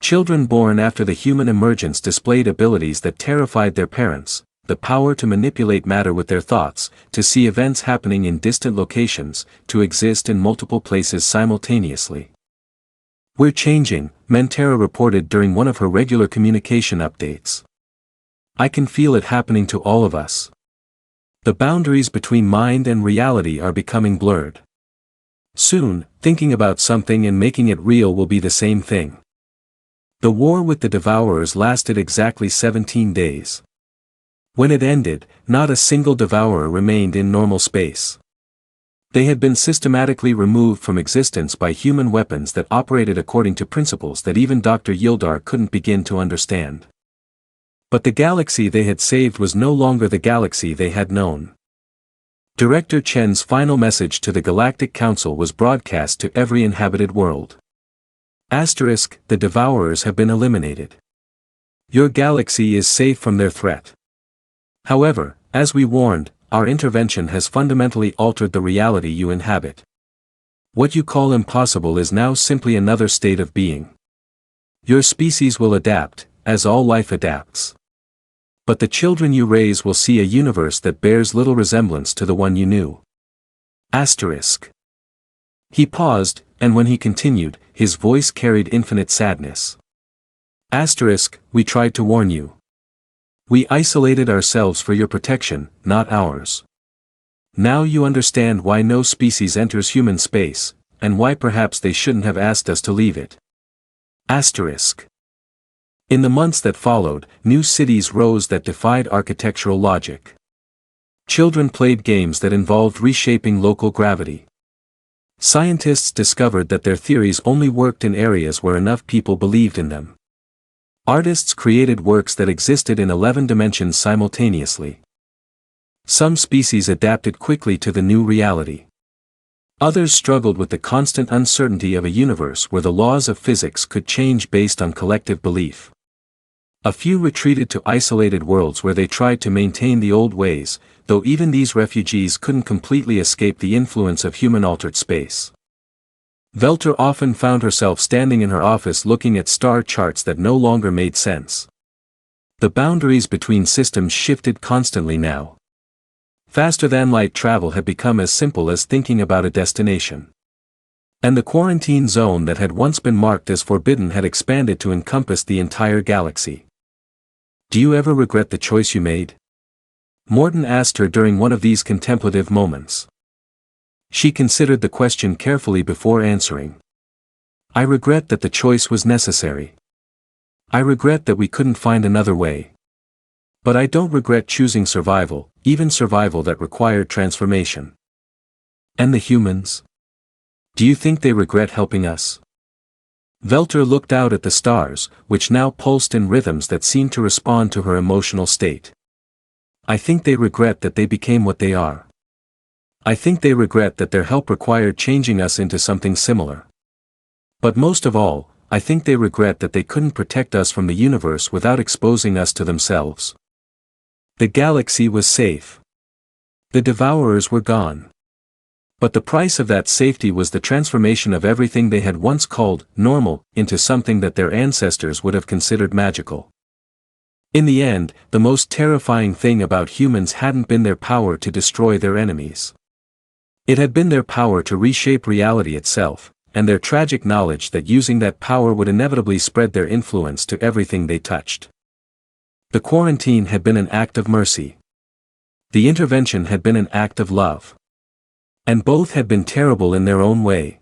Children born after the human emergence displayed abilities that terrified their parents, the power to manipulate matter with their thoughts, to see events happening in distant locations, to exist in multiple places simultaneously. "We're changing," Mentera reported during one of her regular communication updates. "I can feel it happening to all of us. The boundaries between mind and reality are becoming blurred. Soon, thinking about something and making it real will be the same thing." The war with the Devourers lasted exactly 17 days. When it ended, not a single devourer remained in normal space. They had been systematically removed from existence by human weapons that operated according to principles that even Dr. Yildar couldn't begin to understand. But the galaxy they had saved was no longer the galaxy they had known. Director Chen's final message to the Galactic Council was broadcast to every inhabited world. Asterisk, the Devourers have been eliminated. Your galaxy is safe from their threat. However, as we warned, our intervention has fundamentally altered the reality you inhabit. What you call impossible is now simply another state of being. Your species will adapt, as all life adapts. But the children you raise will see a universe that bears little resemblance to the one you knew. Asterisk. He paused, and when he continued, his voice carried infinite sadness. Asterisk, we tried to warn you. We isolated ourselves for your protection, not ours. Now you understand why no species enters human space, and why perhaps they shouldn't have asked us to leave it. Asterisk. In the months that followed, new cities rose that defied architectural logic. Children played games that involved reshaping local gravity. Scientists discovered that their theories only worked in areas where enough people believed in them. Artists created works that existed in 11 dimensions simultaneously. Some species adapted quickly to the new reality. Others struggled with the constant uncertainty of a universe where the laws of physics could change based on collective belief. A few retreated to isolated worlds where they tried to maintain the old ways, though even these refugees couldn't completely escape the influence of human-altered space. Velter often found herself standing in her office looking at star charts that no longer made sense. The boundaries between systems shifted constantly now. Faster-than-light travel had become as simple as thinking about a destination. And the quarantine zone that had once been marked as forbidden had expanded to encompass the entire galaxy. Do you ever regret the choice you made? Morton asked her during one of these contemplative moments. She considered the question carefully before answering. I regret that the choice was necessary. I regret that we couldn't find another way. But I don't regret choosing survival, even survival that required transformation. And the humans? Do you think they regret helping us? Velter looked out at the stars, which now pulsed in rhythms that seemed to respond to her emotional state. I think they regret that they became what they are. I think they regret that their help required changing us into something similar. But most of all, I think they regret that they couldn't protect us from the universe without exposing us to themselves. The galaxy was safe. The Devourers were gone. But the price of that safety was the transformation of everything they had once called normal into something that their ancestors would have considered magical. In the end, the most terrifying thing about humans hadn't been their power to destroy their enemies. It had been their power to reshape reality itself, and their tragic knowledge that using that power would inevitably spread their influence to everything they touched. The quarantine had been an act of mercy. The intervention had been an act of love. And both had been terrible in their own way.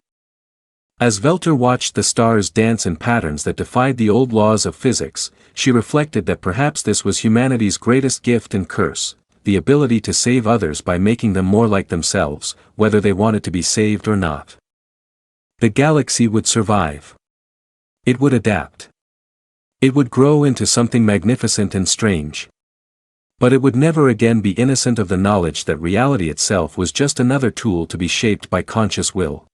As Velter watched the stars dance in patterns that defied the old laws of physics, she reflected that perhaps this was humanity's greatest gift and curse, the ability to save others by making them more like themselves, whether they wanted to be saved or not. The galaxy would survive. It would adapt. It would grow into something magnificent and strange. But it would never again be innocent of the knowledge that reality itself was just another tool to be shaped by conscious will.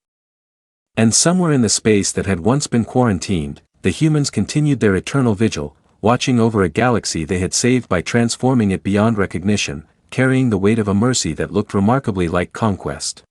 And somewhere in the space that had once been quarantined, the humans continued their eternal vigil, watching over a galaxy they had saved by transforming it beyond recognition, carrying the weight of a mercy that looked remarkably like conquest.